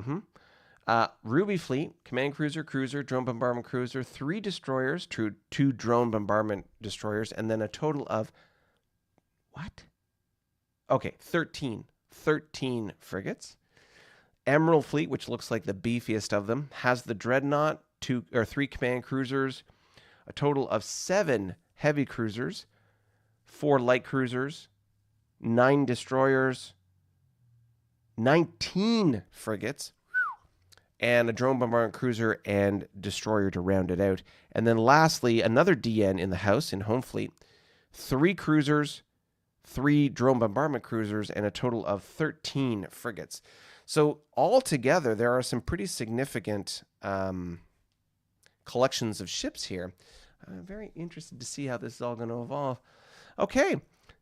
Speaker 1: Ruby Fleet, command cruiser, drone bombardment cruiser, 3 destroyers, 2 drone bombardment destroyers, and then a total of, what? Okay, 13 frigates. Emerald Fleet, which looks like the beefiest of them, has the Dreadnought, 3 command cruisers, a total of 7 heavy cruisers, 4 light cruisers, 9 destroyers, 19 frigates, and a drone bombardment cruiser and destroyer to round it out. And then lastly, another DN in the house in Home Fleet, 3 cruisers, 3 drone bombardment cruisers, and a total of 13 frigates. So altogether, there are some pretty significant collections of ships here. I'm very interested to see how this is all going to evolve. Okay,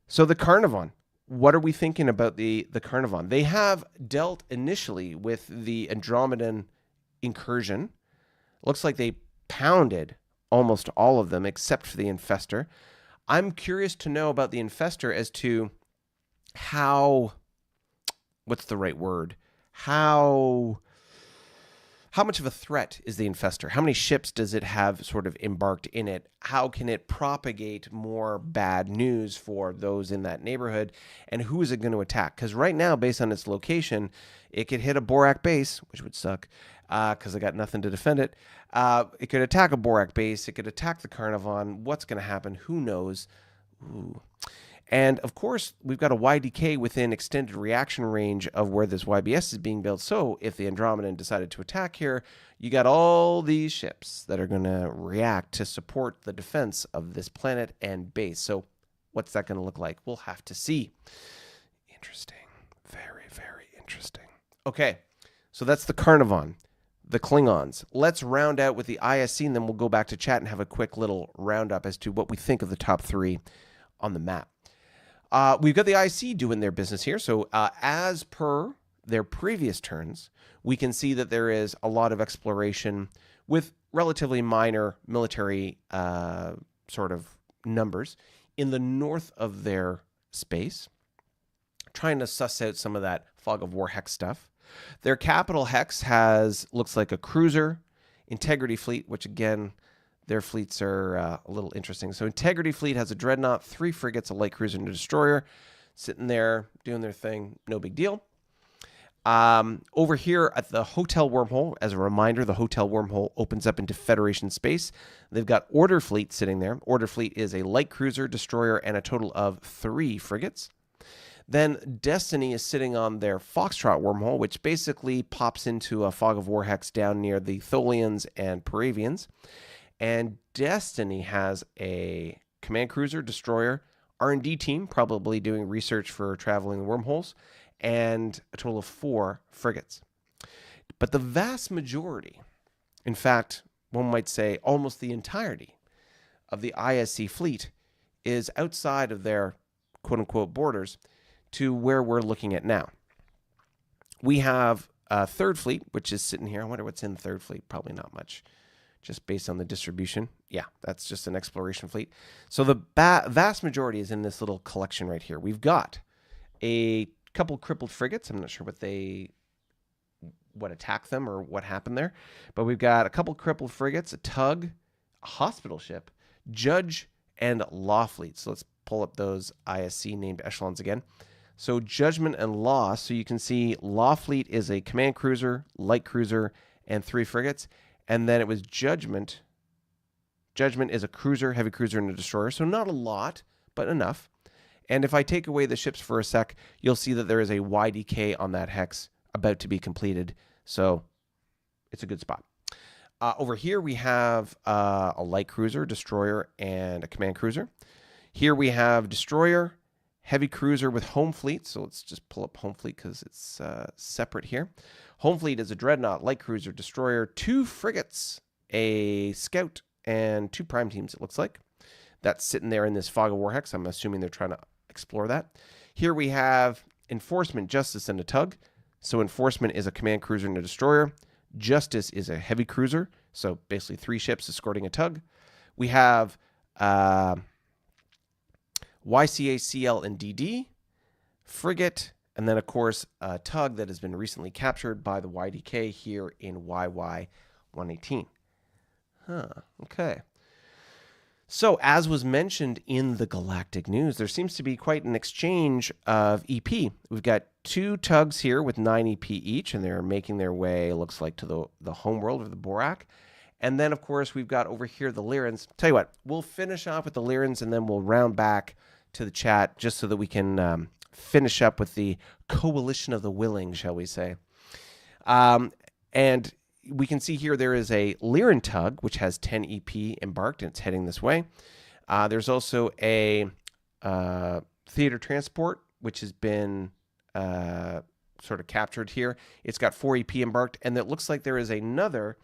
Speaker 1: so the Carnivon. What are we thinking about the Carnivon? They have dealt initially with the Andromedan incursion. Looks like they pounded almost all of them except for the Infestor. I'm curious to know about the Infestor as to how, what's the right word? How much of a threat is the Infestor? How many ships does it have sort of embarked in it? How can it propagate more bad news for those in that neighborhood? And who is it going to attack? Because right now, based on its location, it could hit a Borak base, which would suck because I got nothing to defend it. It could attack a Borak base. It could attack the Carnivon. What's going to happen? Who knows? Ooh. And of course, we've got a YDK within extended reaction range of where this YBS is being built. So if the Andromedan decided to attack here, you got all these ships that are going to react to support the defense of this planet and base. So what's that going to look like? We'll have to see. Interesting. Very, very interesting. Okay, so that's the Carnivon, the Klingons. Let's round out with the ISC, and then we'll go back to chat and have a quick little roundup as to what we think of the top 3 on the map. We've got the IC doing their business here. So as per their previous turns, we can see that there is a lot of exploration with relatively minor military sort of numbers. in the north of their space, trying to suss out some of that fog of war hex stuff. Their capital hex looks like a cruiser, integrity fleet, which again, their fleets are a little interesting. So integrity fleet has a dreadnought, 3 frigates, a light cruiser, and a destroyer, sitting there doing their thing, no big deal. Over here at the hotel wormhole, as a reminder, the hotel wormhole opens up into Federation space. They've got Order Fleet sitting there. Order Fleet is a light cruiser, destroyer, and a total of 3 frigates. Then Destiny is sitting on their Foxtrot wormhole, which basically pops into a fog of war hex down near the Tholians and Paravians. And Destiny has a command cruiser, destroyer, R&D team, probably doing research for traveling wormholes, and a total of 4 frigates. But the vast majority, in fact, one might say almost the entirety of the ISC fleet is outside of their quote-unquote borders to where we're looking at now. We have a 3rd fleet, which is sitting here. I wonder what's in 3rd fleet. Probably not much, just based on the distribution. Yeah, that's just an exploration fleet. So the vast majority is in this little collection right here. We've got a couple crippled frigates. I'm not sure what attacked them or what happened there, but we've got a couple crippled frigates, a tug, a hospital ship, judge, and law fleet. So let's pull up those ISC named echelons again. So judgment and law. So you can see law fleet is a command cruiser, light cruiser, and 3 frigates. And then it was judgment. Judgment is a cruiser, heavy cruiser, and a destroyer. So not a lot, but enough. And if I take away the ships for a sec, you'll see that there is a YDK on that hex about to be completed. So it's a good spot. Over here, we have a light cruiser, destroyer, and a command cruiser. Here we have destroyer, heavy cruiser with home fleet. So let's just pull up home fleet because it's separate here. Home fleet is a dreadnought, light cruiser, destroyer, 2 frigates, a scout, and 2 prime teams, it looks like. That's sitting there in this fog of war hex. I'm assuming they're trying to explore that. Here we have enforcement, justice, and a tug. So enforcement is a command cruiser and a destroyer. Justice is a heavy cruiser. So basically 3 ships escorting a tug. We have YCA, CL, and DD, frigate, and then, of course, a tug that has been recently captured by the YDK here in YY 118. Okay. So, as was mentioned in the galactic news, there seems to be quite an exchange of EP. We've got 2 tugs here with 9 EP each, and they're making their way, it looks like, to the homeworld or the Borak. And then, of course, we've got over here the Lyrans. Tell you what, we'll finish off with the Lyrans, and then we'll round back to the chat just so that we can finish up with the coalition of the willing, shall we say. And we can see here there is a Lyran tug, which has 10 EP embarked, and it's heading this way. There's also a theater transport, which has been sort of captured here. It's got 4 EP embarked, and it looks like there is another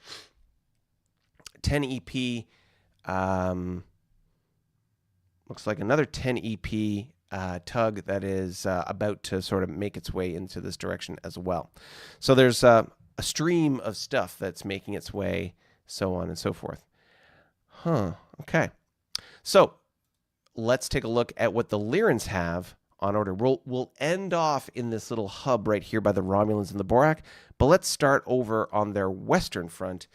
Speaker 1: 10 EP, looks like another 10 EP tug that is about to sort of make its way into this direction as well. So there's a stream of stuff that's making its way, so on and so forth. Okay. So let's take a look at what the Lyrans have on order. We'll end off in this little hub right here by the Romulans and the Borak, but let's start over on their western front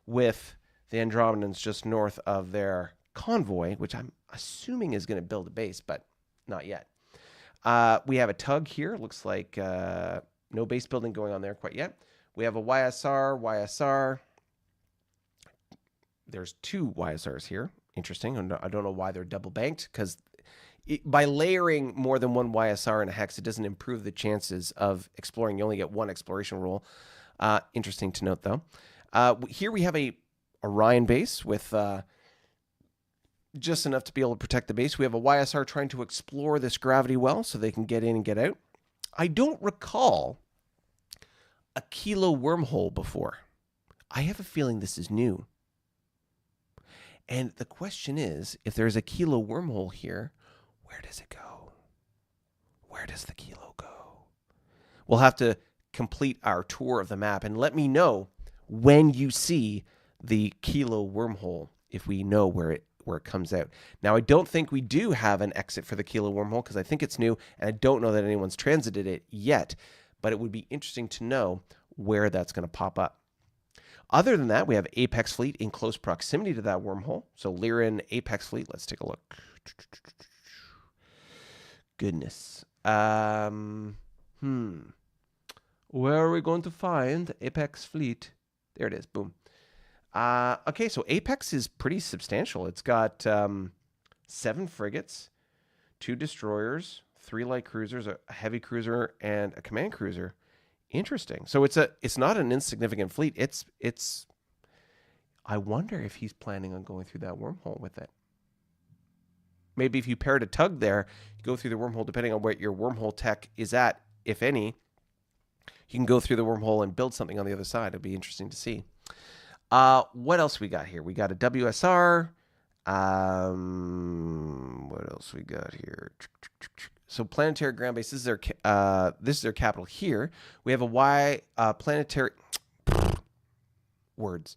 Speaker 1: with the Andromedans just north of their convoy, which I'm assuming is going to build a base, but not yet. We have a tug here. Looks like no base building going on there quite yet. We have a YSR. There's 2 YSRs here. Interesting. I don't know why they're double banked, because by layering more than 1 YSR in a hex, it doesn't improve the chances of exploring. You only get 1 exploration roll. Interesting to note, though. Here we have a Orion base with just enough to be able to protect the base. We have a YSR trying to explore this gravity well so they can get in and get out. I don't recall a Kilo wormhole before. I have a feeling this is new. And the question is, if there's a Kilo wormhole here, where does it go? Where does the Kilo go? We'll have to complete our tour of the map, and let me know when you see the Kilo wormhole, if we know where where it comes out. Now, I don't think we do have an exit for the Kilo wormhole because I think it's new, and I don't know that anyone's transited it yet, but it would be interesting to know where that's going to pop up. Other than that, we have Apex Fleet in close proximity to that wormhole. So Lyran, Apex Fleet, let's take a look. Goodness. Where are we going to find Apex Fleet? There it is. Boom. Okay, so Apex is pretty substantial. It's got 7 frigates, 2 destroyers, 3 light cruisers, a heavy cruiser, and a command cruiser. Interesting. So it's not an insignificant fleet. It's. I wonder if he's planning on going through that wormhole with it. Maybe if you paired a tug there, you go through the wormhole, depending on what your wormhole tech is at, if any, you can go through the wormhole and build something on the other side. It'd be interesting to see. What else we got here? We got a WSR. What else we got here? So planetary ground base. This is their capital here. We have a planetary words.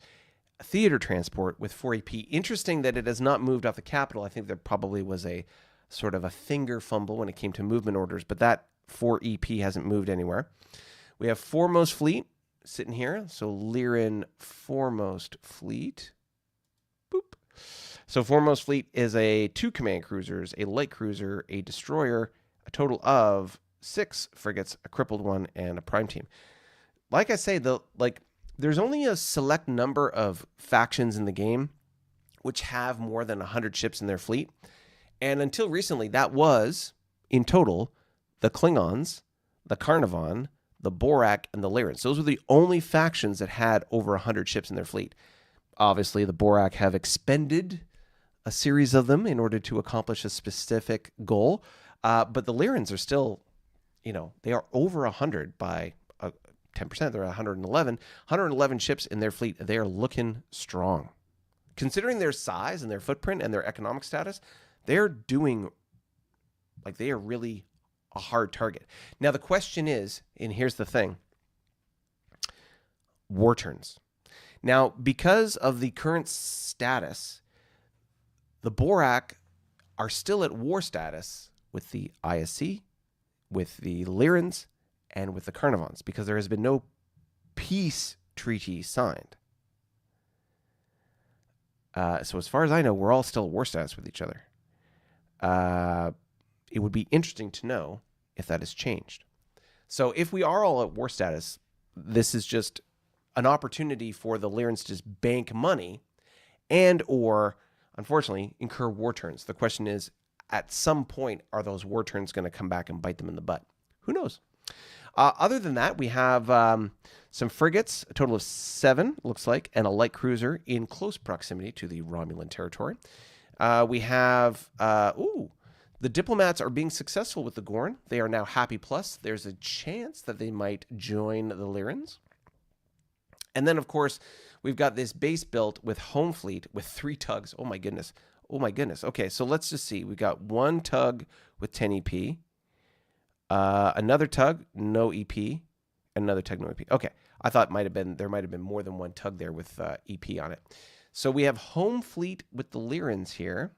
Speaker 1: Theater transport with 4 EP. Interesting that it has not moved off the capital. I think there probably was a sort of a finger fumble when it came to movement orders, but that 4 EP hasn't moved anywhere. We have Foremost Fleet sitting here. So Lyran Foremost Fleet. Boop. So Foremost Fleet is 2 command cruisers, a light cruiser, a destroyer, a total of 6 frigates, a crippled one, and a prime team. Like I say, there's only a select number of factions in the game which have more than 100 ships in their fleet. And until recently, that was, in total, the Klingons, the Carnarvon, the Borak, and the Lyrans. Those were the only factions that had over 100 ships in their fleet. Obviously, the Borak have expended a series of them in order to accomplish a specific goal. But the Lyrans are still, they are over 100 by 10%. They're 111. 111 ships in their fleet. They are looking strong. Considering their size and their footprint and their economic status, they are really a hard target. Now, the question is, and here's the thing, war turns. Now, because of the current status, the Borak are still at war status with the ISC, with the Lyrans, and with the Carnarvons, because there has been no peace treaty signed. So as far as I know, we're all still at war status with each other. It would be interesting to know if that has changed. So if we are all at war status, this is just an opportunity for the Lyrans to just bank money and or, unfortunately, incur war turns. The question is, at some point, are those war turns going to come back and bite them in the butt? Who knows? Other than that, we have some frigates, a total of 7, looks like, and a light cruiser in close proximity to the Romulan territory. We have, the diplomats are being successful with the Gorn. They are now happy plus. There's a chance that they might join the Lyrans. And then, of course, we've got this base built with home fleet with 3 tugs. Oh, my goodness. Okay, so let's just see. We got 1 tug with 10 EP. Another tug, no EP. Another tug, no EP. Okay, I thought there might have been more than 1 tug there with EP on it. So we have home fleet with the Lyrans here.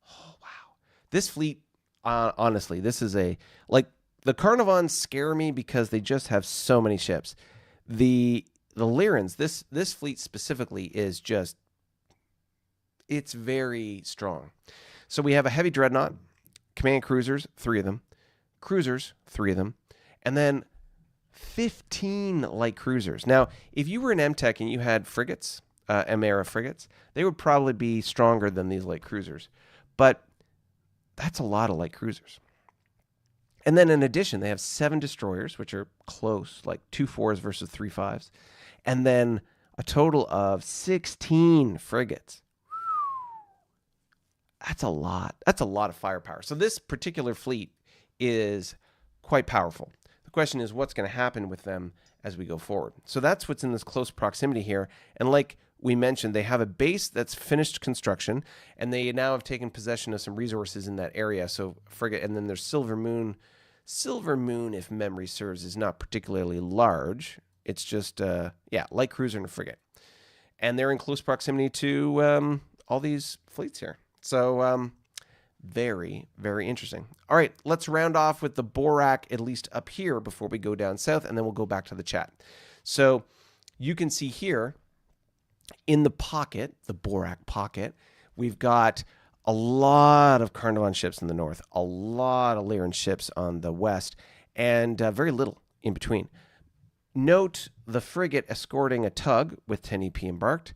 Speaker 1: Oh, wow. This fleet, honestly, this is the Carnarvons scare me because they just have so many ships. The Lyrans, this fleet specifically is just, it's very strong. So we have a heavy dreadnought, command cruisers, 3 of them, cruisers, 3 of them, and then 15 light cruisers. Now, if you were an MTech and you had frigates, M-era frigates, they would probably be stronger than these light cruisers. But that's a lot of light cruisers. And then in addition, they have 7 destroyers, which are close, like 2 4s versus 3 5s. And then a total of 16 frigates. That's a lot. That's a lot of firepower. So this particular fleet is quite powerful. The question is what's going to happen with them as we go forward. So that's what's in this close proximity here. And like we mentioned, they have a base that's finished construction, and they now have taken possession of some resources in that area. So frigate, and then there's Silver Moon. Silver Moon, if memory serves, is not particularly large. It's just, light cruiser and a frigate. And they're in close proximity to all these fleets here. So very, very interesting. All right, let's round off with the Borak, at least up here, before we go down south, and then we'll go back to the chat. So you can see here in the pocket, the Borak pocket, we've got a lot of Carnarvon ships in the north, a lot of Lyran ships on the west, and very little in between. Note the frigate escorting a tug with 10 EP embarked.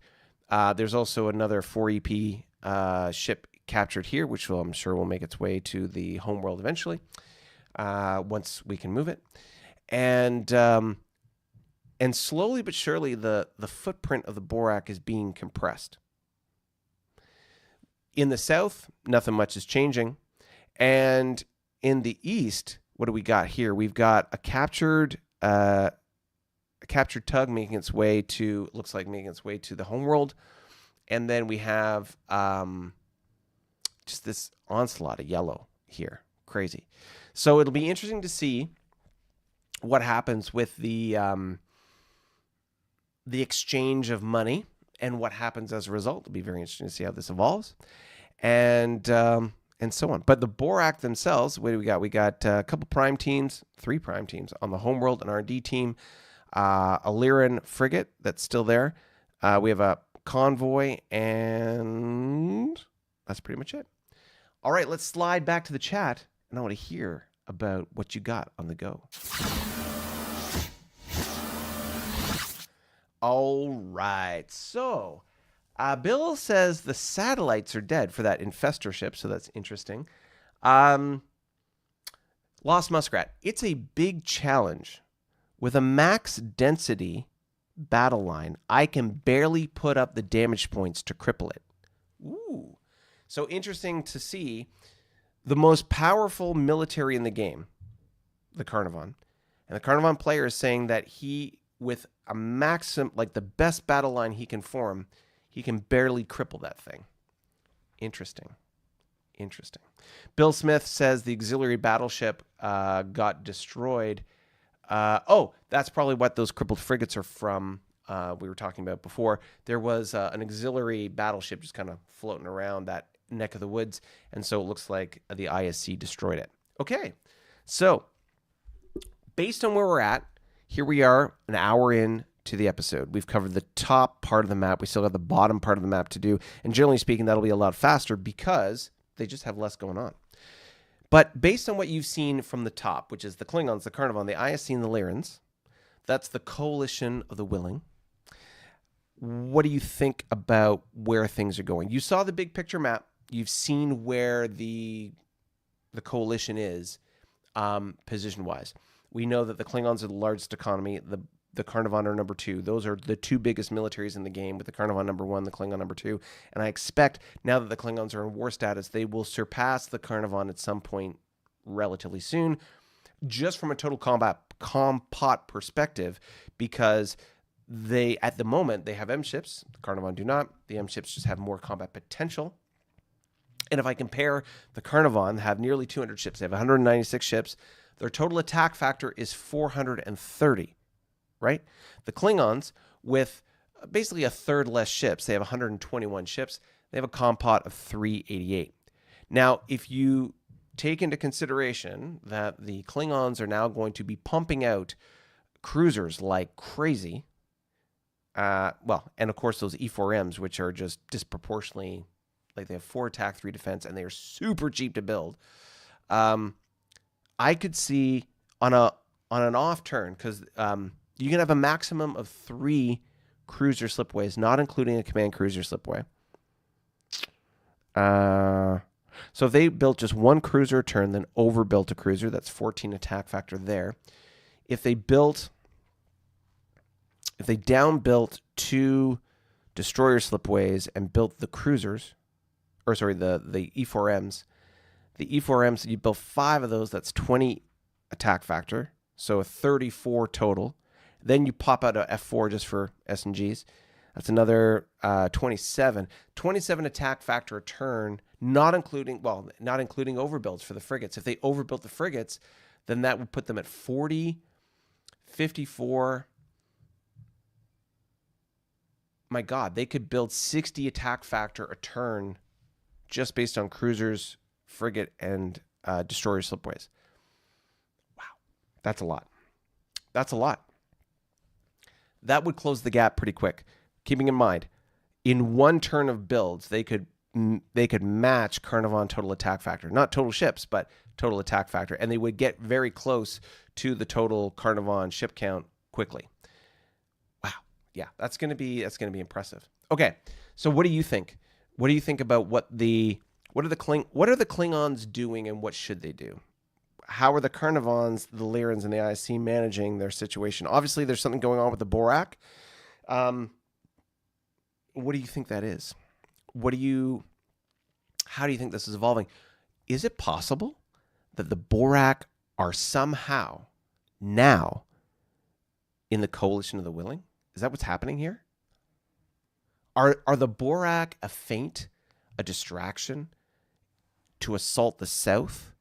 Speaker 1: There's also another 4 EP ship captured here, which I'm sure will make its way to the homeworld eventually, once we can move it. And slowly but surely, the footprint of the Borak is being compressed. In the south, nothing much is changing. And in the east, what do we got here? We've got a captured tug making its way to, looks like making its way to the homeworld. And then we have just this onslaught of yellow here. Crazy. So it'll be interesting to see what happens with the exchange of money and what happens as a result. It'll be very interesting to see how this evolves, and so on. But the Borak themselves, what do we got? We got a couple prime teams, 3 prime teams on the homeworld, an R&D team, a Lyran frigate that's still there. We have a convoy, and that's pretty much it. All right, let's slide back to the chat, and I want to hear about what you got on the go. All right, so Bill says the satellites are dead for that infestor ship, so that's interesting. Lost Muskrat, it's a big challenge. With a max density battle line, I can barely put up the damage points to cripple it. Ooh. So interesting to see the most powerful military in the game, the Carnarvon. And the Carnarvon player is saying that he, with a maximum, like the best battle line he can form, he can barely cripple that thing. Interesting. Interesting. Bill Smith says the auxiliary battleship got destroyed. That's probably what those crippled frigates are from. We were talking about before. There was an auxiliary battleship just kind of floating around that neck of the woods, and so it looks like the ISC destroyed it. Okay, so based on where we're at, here we are an hour in to the episode. We've covered the top part of the map. We still have the bottom part of the map to do, and generally speaking, that'll be a lot faster because they just have less going on. But based on what you've seen from the top, which is the Klingons, the Carnarvon, the ISC, and the Lyrans, that's the coalition of the willing. What do you think about where things are going? You saw the big picture map. You've seen where the coalition is position-wise. We know that the Klingons are the largest economy. The Carnarvon are number 2. Those are the 2 biggest militaries in the game, with the Carnarvon number 1, the Klingon number 2. And I expect now that the Klingons are in war status, they will surpass the Carnarvon at some point relatively soon, just from a total compot perspective, because they, at the moment, they have M ships. The Carnarvon do not. The M ships just have more combat potential. And if I compare, the Carnarvon have nearly 200 ships. They have 196 ships. Their total attack factor is 430, right? The Klingons, with basically a third less ships, they have 121 ships. They have a compot of 388. Now, if you take into consideration that the Klingons are now going to be pumping out cruisers like crazy, and of course those E4Ms, which are just disproportionately, like they have 4 attack, 3 defense, and they are super cheap to build. I could see on an off turn, because you can have a maximum of 3 cruiser slipways, not including a command cruiser slipway. So if they built just 1 cruiser a turn, then overbuilt a cruiser, that's 14 attack factor there. If they downbuilt 2 destroyer slipways and built the cruisers, the E4Ms. The E4Ms, you build 5 of those, that's 20 attack factor, so a 34 total. Then you pop out a F4 just for S&Gs. That's another 27. 27 attack factor a turn, not including overbuilds for the frigates. If they overbuilt the frigates, then that would put them at 40, 54, my God, they could build 60 attack factor a turn just based on cruisers, frigate, and destroyer slipways. Wow, that's a lot. That's a lot. That would close the gap pretty quick. Keeping in mind, in one turn of builds, they could match Carnarvon total attack factor. Not total ships, but total attack factor. And they would get very close to the total Carnarvon ship count quickly. Wow. Yeah, that's gonna be impressive. Okay, so what do you think? What do you think about what are the Klingons doing, and what should they do? How are the Carnarvons, the Lyrans, and the ISC managing their situation? Obviously, there's something going on with the Borak. What do you think that is? How do you think this is evolving? Is it possible that the Borak are somehow now in the coalition of the willing? Is that what's happening here? Are the Borak a feint, a distraction to assault the South?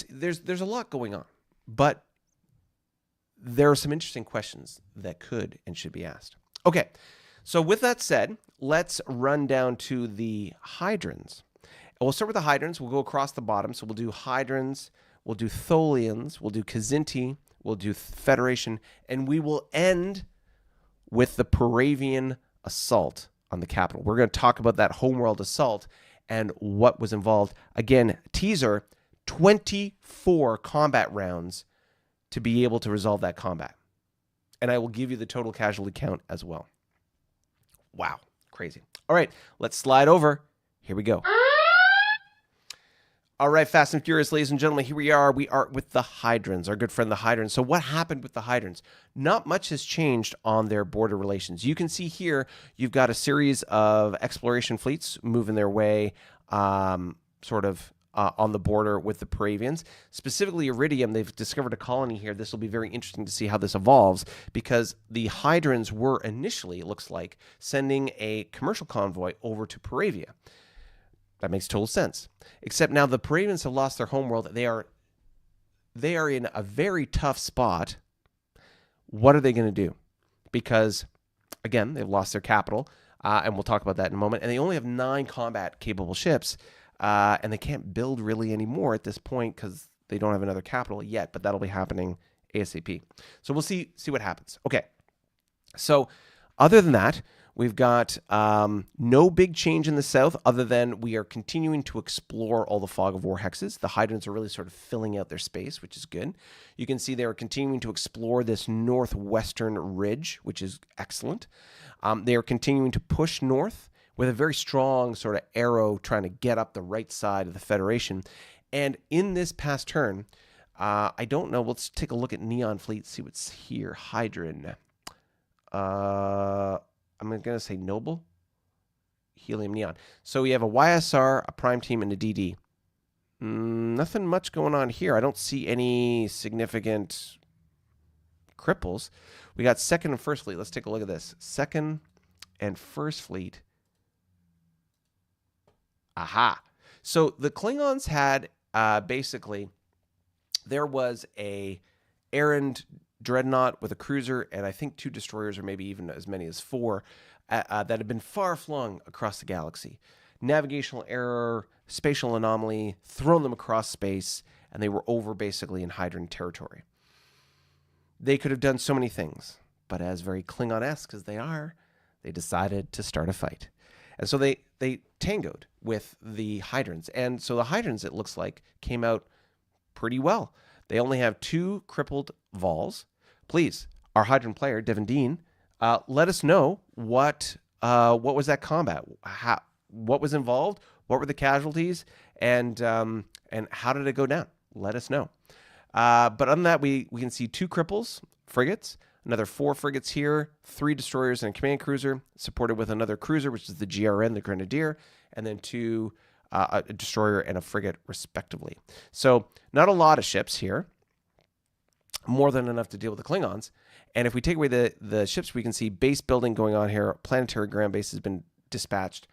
Speaker 1: There's a lot going on, but there are some interesting questions that could and should be asked. Okay, so with that said, let's run down to the Hydrons. And we'll start with the Hydrons. We'll go across the bottom. So we'll do Hydrons, we'll do Tholians, we'll do Kzinti, we'll do Federation, and we will end with the Paravian assault on the capital. We're going to talk about that homeworld assault and what was involved. Again, teaser, 24 combat rounds to be able to resolve that combat. And I will give you the total casualty count as well. Wow, crazy. All right, let's slide over. Here we go. All right, Fast and Furious, ladies and gentlemen, here we are. We are with the Hydrons, our good friend the Hydrons. So what happened with the Hydrons? Not much has changed on their border relations. You can see here, you've got a series of exploration fleets moving their way on the border with the Paravians. Specifically, Iridium, they've discovered a colony here. This will be very interesting to see how this evolves, because the Hydrons were initially, it looks like, sending a commercial convoy over to Paravia. That makes total sense. Except now the Paravians have lost their homeworld. They are in a very tough spot. What are they going to do? Because, again, they've lost their capital, and we'll talk about that in a moment. And they only have 9 combat-capable ships, and they can't build really anymore at this point because they don't have another capital yet, but that'll be happening ASAP. So we'll see what happens. Okay. So other than that, we've got no big change in the south, other than we are continuing to explore all the fog of war hexes. The Hydrons are really sort of filling out their space, which is good. You can see they are continuing to explore this northwestern ridge, which is excellent. They are continuing to push north with a very strong sort of arrow trying to get up the right side of the Federation. And in this past turn, I don't know. Let's take a look at Neon Fleet, see what's here. Hydron. I'm going to say Noble. Helium Neon. So we have a YSR, a Prime Team, and a DD. Nothing much going on here. I don't see any significant cripples. We got second and first fleet. Let's take a look at this. Second and first fleet. Aha. So the Klingons had basically, there was a errand dreadnought with a cruiser and I think 2 destroyers, or maybe even as many as 4, that had been far flung across the galaxy. Navigational error, spatial anomaly, thrown them across space, and they were over basically in Hydron territory. They could have done so many things, but as very Klingon-esque as they are, they decided to start a fight. And so they tangoed with the Hydrons. And so the Hydrons, it looks like, came out pretty well. They only have 2 crippled Vols. Please, our Hydron player, Devin Dean, let us know what was that combat? What was involved? What were the casualties? And how did it go down? Let us know. But other than that, we can see 2 cripples, frigates, another 4 frigates here, 3 destroyers and a command cruiser, supported with another cruiser, which is the GRN, the Grenadier, and then 2 a destroyer and a frigate, respectively. So not a lot of ships here, more than enough to deal with the Klingons. And if we take away the ships, we can see base building going on here. Planetary ground base has been dispatched,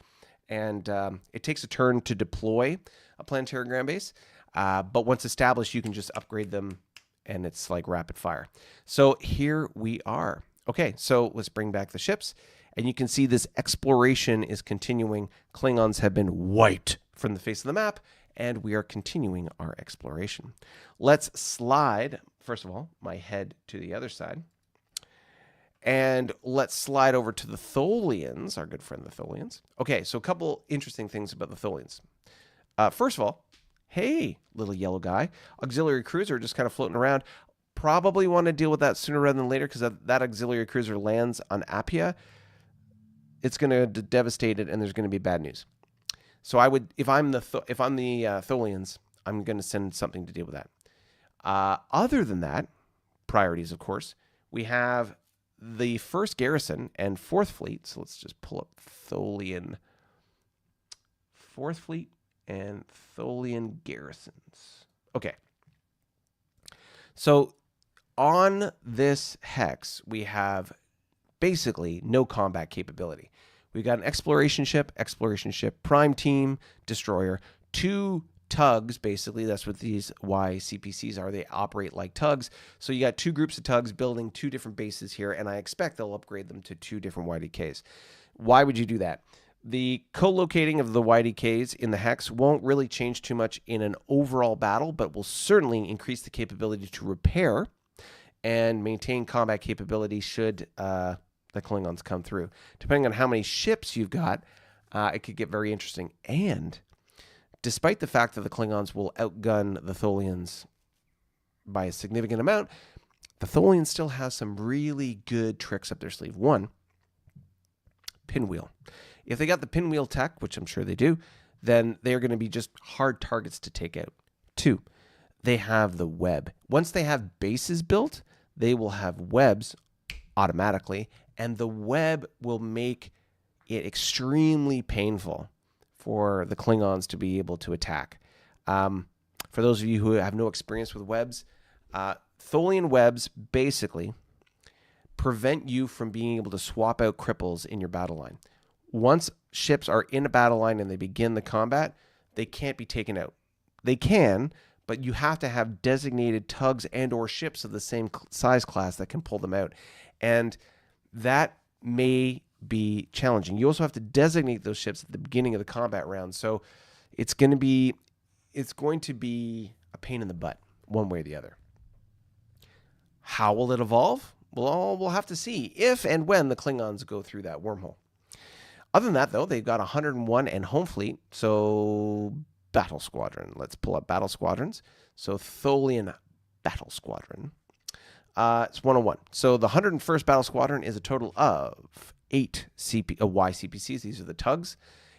Speaker 1: and it takes a turn to deploy a planetary ground base. But once established, you can just upgrade them, and it's like rapid fire. So here we are. Okay, so let's bring back the ships. And you can see this exploration is continuing. Klingons have been wiped from the face of the map, and we are continuing our exploration. Let's slide, first of all, my head to the other side. And let's slide over to the Tholians, our good friend the Tholians. Okay, so a couple interesting things about the Tholians. First of all, hey, little yellow guy. Auxiliary cruiser just kind of floating around. Probably want to deal with that sooner rather than later because that auxiliary cruiser lands on Appia. It's going to devastate it, and there's going to be bad news. So I would, if I'm the Tholians, I'm going to send something to deal with that. Other than that, priorities, of course, we have the 1st Garrison and 4th Fleet. So let's just pull up Tholian 4th Fleet and Tholian Garrisons. Okay. So on this hex, we have basically no combat capability. We got an exploration ship, prime team, destroyer, 2 tugs, basically. That's what these YCPCs are. They operate like tugs. So you got 2 groups of tugs building 2 different bases here, and I expect they'll upgrade them to 2 different YDKs. Why would you do that? The co-locating of the YDKs in the hex won't really change too much in an overall battle, but will certainly increase the capability to repair and maintain combat capability should the Klingons come through. Depending on how many ships you've got, it could get very interesting. And despite the fact that the Klingons will outgun the Tholians by a significant amount, the Tholians still have some really good tricks up their sleeve. 1, pinwheel. If they got the pinwheel tech, which I'm sure they do, then they're going to be just hard targets to take out. 2, they have the web. Once they have bases built, they will have webs automatically, and the web will make it extremely painful for the Klingons to be able to attack. For those of you who have no experience with webs, Tholian webs basically prevent you from being able to swap out cripples in your battle line. Once ships are in a battle line and they begin the combat, they can't be taken out. They can, but you have to have designated tugs and or ships of the same size class that can pull them out. And that may be challenging. You also have to designate those ships at the beginning of the combat round. So it's going to be a pain in the butt one way or the other. How will it evolve? Well, we'll have to see if and when the Klingons go through that wormhole. Other than that, though, they've got 101 and home fleet. So battle squadron. Let's pull up battle squadrons. So Tholian battle squadron. It's 101. So the 101st battle squadron is a total of 8 YCPCs. These are the tugs.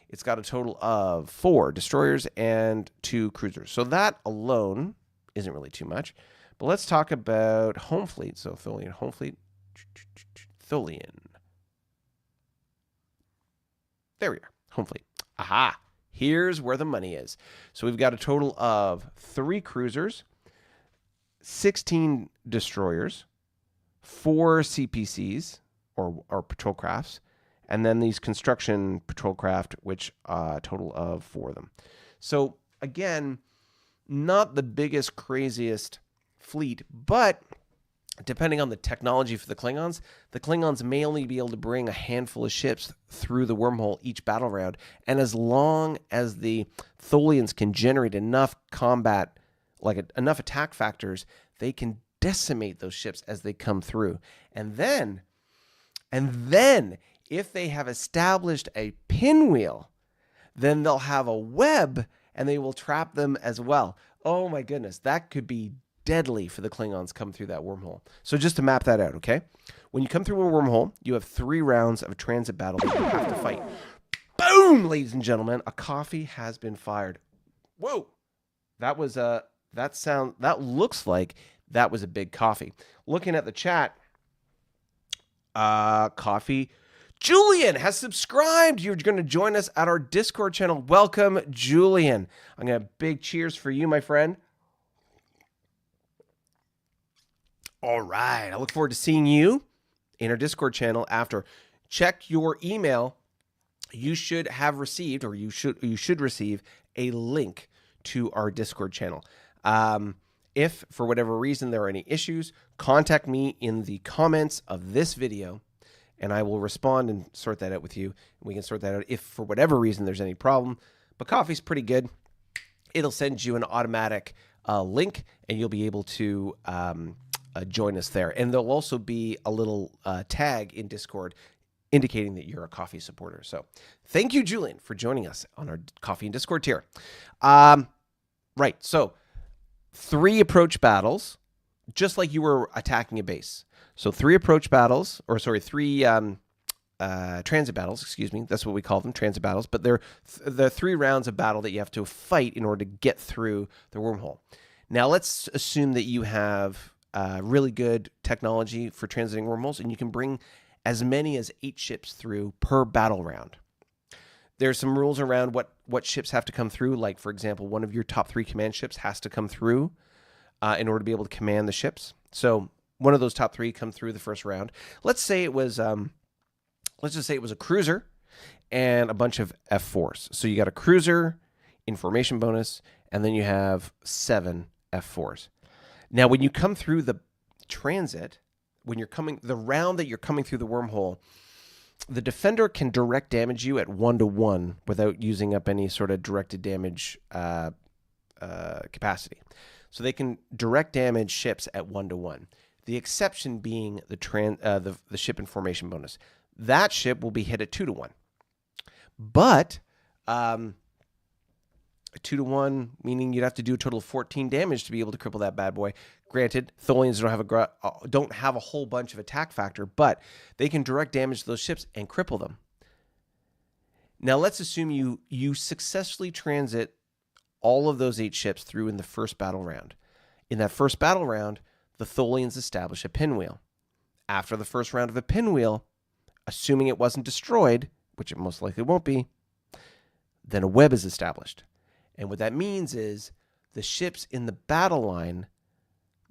Speaker 1: It's got a total of 4 destroyers and 2 cruisers. So that alone isn't really too much. But let's talk about home fleet. So Tholian home fleet. Tholian. There we are. Home fleet. Aha. Here's where the money is. So we've got a total of 3 cruisers, 16 destroyers, 4 CPCs or patrol crafts, and then these construction patrol craft, which a total of 4 of them. So again, not the biggest, craziest fleet, but depending on the technology for the Klingons may only be able to bring a handful of ships through the wormhole each battle round. And as long as the Tholians can generate enough combat, enough attack factors, they can decimate those ships as they come through. And then, if they have established a pinwheel, then they'll have a web and they will trap them as well. Oh my goodness, that could be deadly for the Klingons come through that wormhole. So just to map that out, okay? When you come through a wormhole, you have 3 rounds of transit battle that you have to fight. Boom, ladies and gentlemen, a coffee has been fired. Whoa, that was that looks like that was a big coffee. Looking at the chat, coffee. Julian has subscribed. You're going to join us at our Discord channel. Welcome, Julian. I'm going to big cheers for you, my friend. All right. I look forward to seeing you in our Discord channel after. Check your email. You should have received, or you should receive a link to our Discord channel. If for whatever reason there are any issues, contact me in the comments of this video, and I will respond and sort that out with you. We can sort that out if for whatever reason there's any problem. But coffee's pretty good. It'll send you an automatic link, and you'll be able to join us there. And there'll also be a little tag in Discord indicating that you're a coffee supporter. So thank you, Julian, for joining us on our Coffee and Discord tier. Right, so 3 approach battles, just like you were attacking a base. So 3 approach battles, or sorry, 3 transit battles, excuse me. That's what we call them, transit battles. But they're the 3 rounds of battle that you have to fight in order to get through the wormhole. Now, let's assume that you have really good technology for transiting wormholes, and you can bring as many as 8 ships through per battle round. There's some rules around what ships have to come through. Like, for example, one of your top 3 command ships has to come through in order to be able to command the ships. So one of those top 3 come through the first round. Let's say it was, let's just say it was a cruiser and a bunch of F4s. So you got a cruiser, information bonus, and then you have 7 F4s. Now, when you come through the transit, the round that you're coming through the wormhole, the defender can direct damage you at 1-to-1 without using up any sort of directed damage capacity. So they can direct damage ships at 1-to-1. The exception being the ship information bonus. That ship will be hit at 2-to-1. But 2-to-1, meaning you'd have to do a total of 14 damage to be able to cripple that bad boy. Granted, Tholians don't have a whole bunch of attack factor, but they can direct damage to those ships and cripple them. Now, let's assume you successfully transit all of those 8 ships through in the first battle round. In that first battle round, the Tholians establish a pinwheel. After the first round of a pinwheel, assuming it wasn't destroyed, which it most likely won't be, then a web is established. And what that means is the ships in the battle line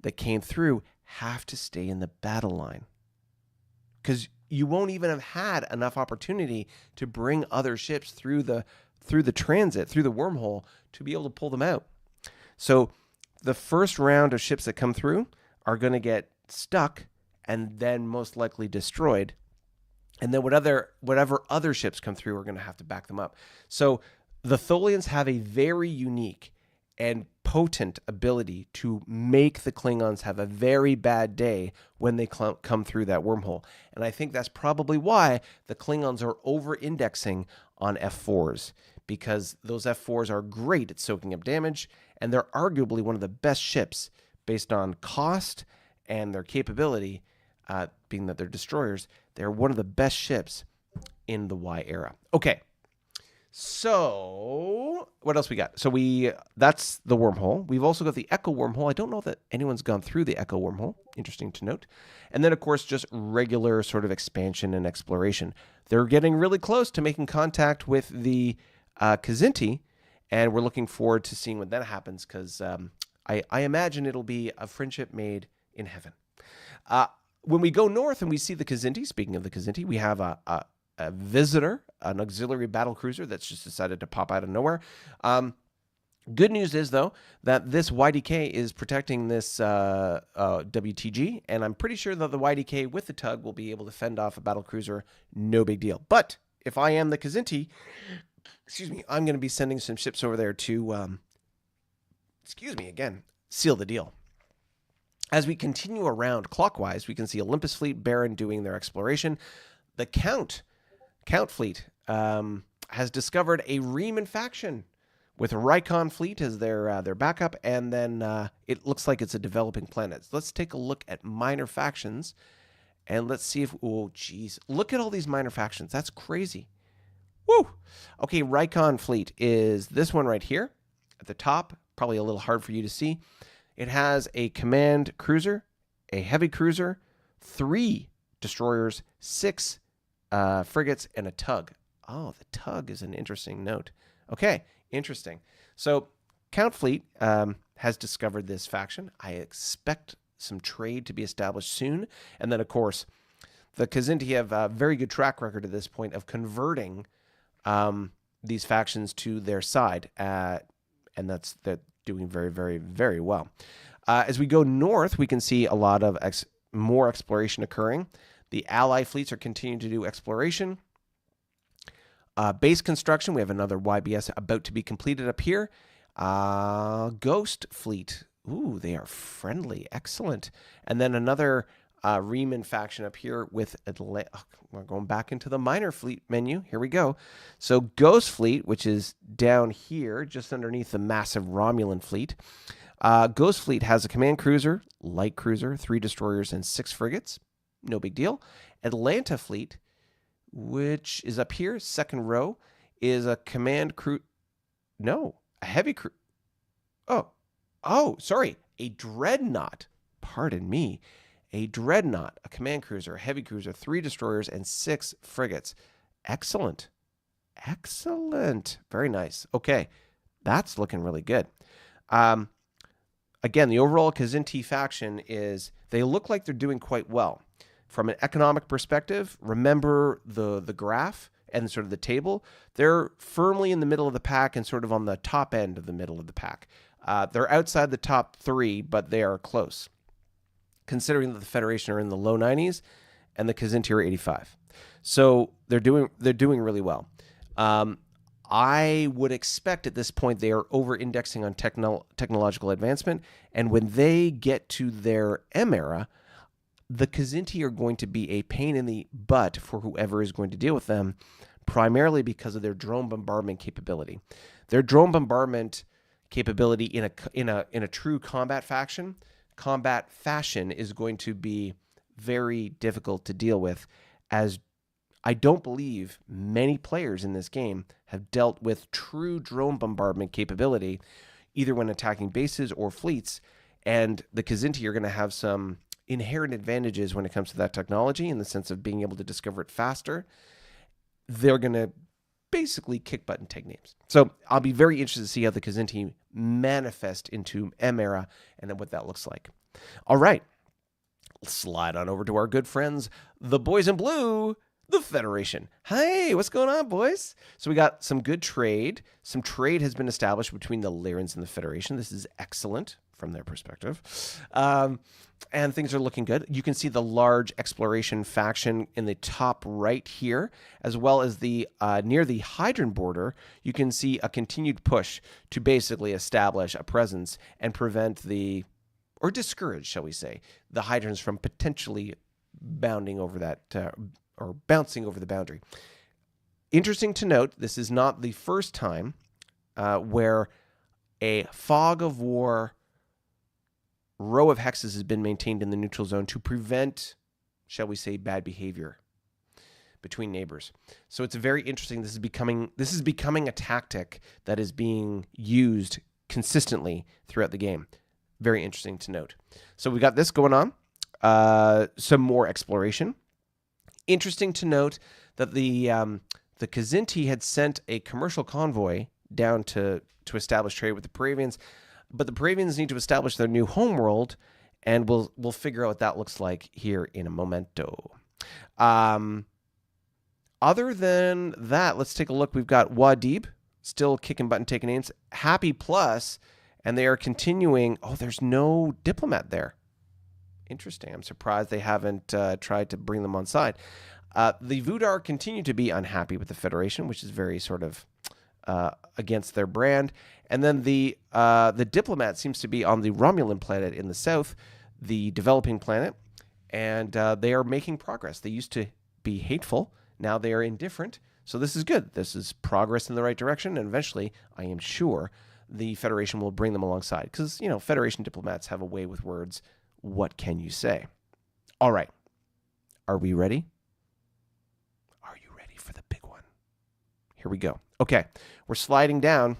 Speaker 1: that came through have to stay in the battle line, because you won't even have had enough opportunity to bring other ships through the transit, through the wormhole, to be able to pull them out. So the first round of ships that come through are going to get stuck and then most likely destroyed. And then whatever other ships come through are going to have to back them up. So the Tholians have a very unique and potent ability to make the Klingons have a very bad day when they come through that wormhole. And I think that's probably why the Klingons are over-indexing on F4s, because those F4s are great at soaking up damage, and they're arguably one of the best ships based on cost and their capability, being that they're destroyers. They're one of the best ships in the Y era. Okay. So what else we got? So that's the wormhole. We've also got the Echo wormhole. I don't know that anyone's gone through the Echo wormhole. Interesting to note. And then, of course, just regular sort of expansion and exploration. They're getting really close to making contact with the Kzinti, and we're looking forward to seeing when that happens, because I imagine it'll be a friendship made in heaven. When we go north and we see the Kzinti, speaking of the Kzinti, we have a visitor, an auxiliary battle cruiser that's just decided to pop out of nowhere. Good news is, though, that this YDK is protecting this WTG, and I'm pretty sure that the YDK with the tug will be able to fend off a battle cruiser, no big deal. But if I am the Kzinti, I'm going to be sending some ships over there to, seal the deal. As we continue around clockwise, we can see Olympus Fleet, Baron doing their exploration. The Count Fleet has discovered a Riemann faction with Rykon Fleet as their backup, and then it looks like it's a developing planet. So let's take a look at minor factions, and let's see if... Oh, geez. Look at all these minor factions. That's crazy. Woo! Okay, Rykon Fleet is this one right here at the top. Probably a little hard for you to see. It has a command cruiser, a heavy cruiser, 3 destroyers, 6 frigates, and a tug. Oh, the tug is an interesting note. Okay, interesting. So Count Fleet has discovered this faction. I expect some trade to be established soon. And then, of course, the Kzinti have a very good track record at this point of converting these factions to their side. And they're doing very, very, very well. As we go north, we can see a lot of more exploration occurring. The ally fleets are continuing to do exploration. Base construction, we have another YBS about to be completed up here. Ghost fleet. Ooh, they are friendly. Excellent. And then another Riemann faction up here with we're going back into the minor fleet menu. Here we go. So Ghost fleet, which is down here, just underneath the massive Romulan fleet. Ghost fleet has a command cruiser, light cruiser, 3 destroyers, and 6 frigates. No big deal. Atlanta fleet, which is up here, second row, is a command crew. No, a heavy crew. Oh, sorry. A dreadnought. Pardon me. A dreadnought, a command cruiser, a heavy cruiser, 3 destroyers, and 6 frigates. Excellent. Excellent. Very nice. Okay. That's looking really good. Again, the overall Kzinti faction is, they look like they're doing quite well. From an economic perspective, remember the graph and sort of the table. They're firmly in the middle of the pack and sort of on the top end of the middle of the pack. They're outside the top 3, but they are close, considering that the Federation are in the low 90s and the Kzinti are 85. So they're doing really well. I would expect at this point they are over-indexing on technological advancement, and when they get to their M era, the Kzinti are going to be a pain in the butt for whoever is going to deal with them, primarily because of their drone bombardment capability. Their drone bombardment capability in a true combat fashion is going to be very difficult to deal with, as I don't believe many players in this game have dealt with true drone bombardment capability, either when attacking bases or fleets, and the Kzinti are going to have some inherent advantages when it comes to that technology in the sense of being able to discover it faster. They're going to basically kick butt and take names. So I'll be very interested to see how the Kzinti manifest into M era and then what that looks like. All right, let's slide on over to our good friends, the boys in blue, the Federation. Hey, what's going on, boys? So we got some good trade. Some trade has been established between the Lyrans and the Federation. This is excellent from their perspective. And things are looking good. You can see the large exploration faction in the top right here, as well as the near the Hydran border. You can see a continued push to basically establish a presence and prevent or discourage, shall we say, the Hydrans from potentially bounding over that or bouncing over the boundary. Interesting to note, this is not the first time where a fog of war row of hexes has been maintained in the neutral zone to prevent, shall we say, bad behavior between neighbors. So it's very interesting. This is becoming a tactic that is being used consistently throughout the game. Very interesting to note. So we got this going on. Some more exploration. Interesting to note that the Kzinti had sent a commercial convoy down to establish trade with the Paravians, but the Paravians need to establish their new homeworld, and we'll figure out what that looks like here in a momento. Other than that, let's take a look. We've got Wadib still kicking butt and taking names. Happy Plus, and they are continuing. Oh, there's no diplomat there. Interesting. I'm surprised they haven't tried to bring them on side. The Vudar continue to be unhappy with the Federation, which is very sort of against their brand. And then the diplomat seems to be on the Romulan planet in the south, the developing planet, and they are making progress. They used to be hateful. Now they are indifferent. So this is good. This is progress in the right direction. And eventually, I am sure, the Federation will bring them alongside. Because, Federation diplomats have a way with words. What can you say? All right. Are we ready? Are you ready for the big one? Here we go. Okay. We're sliding down.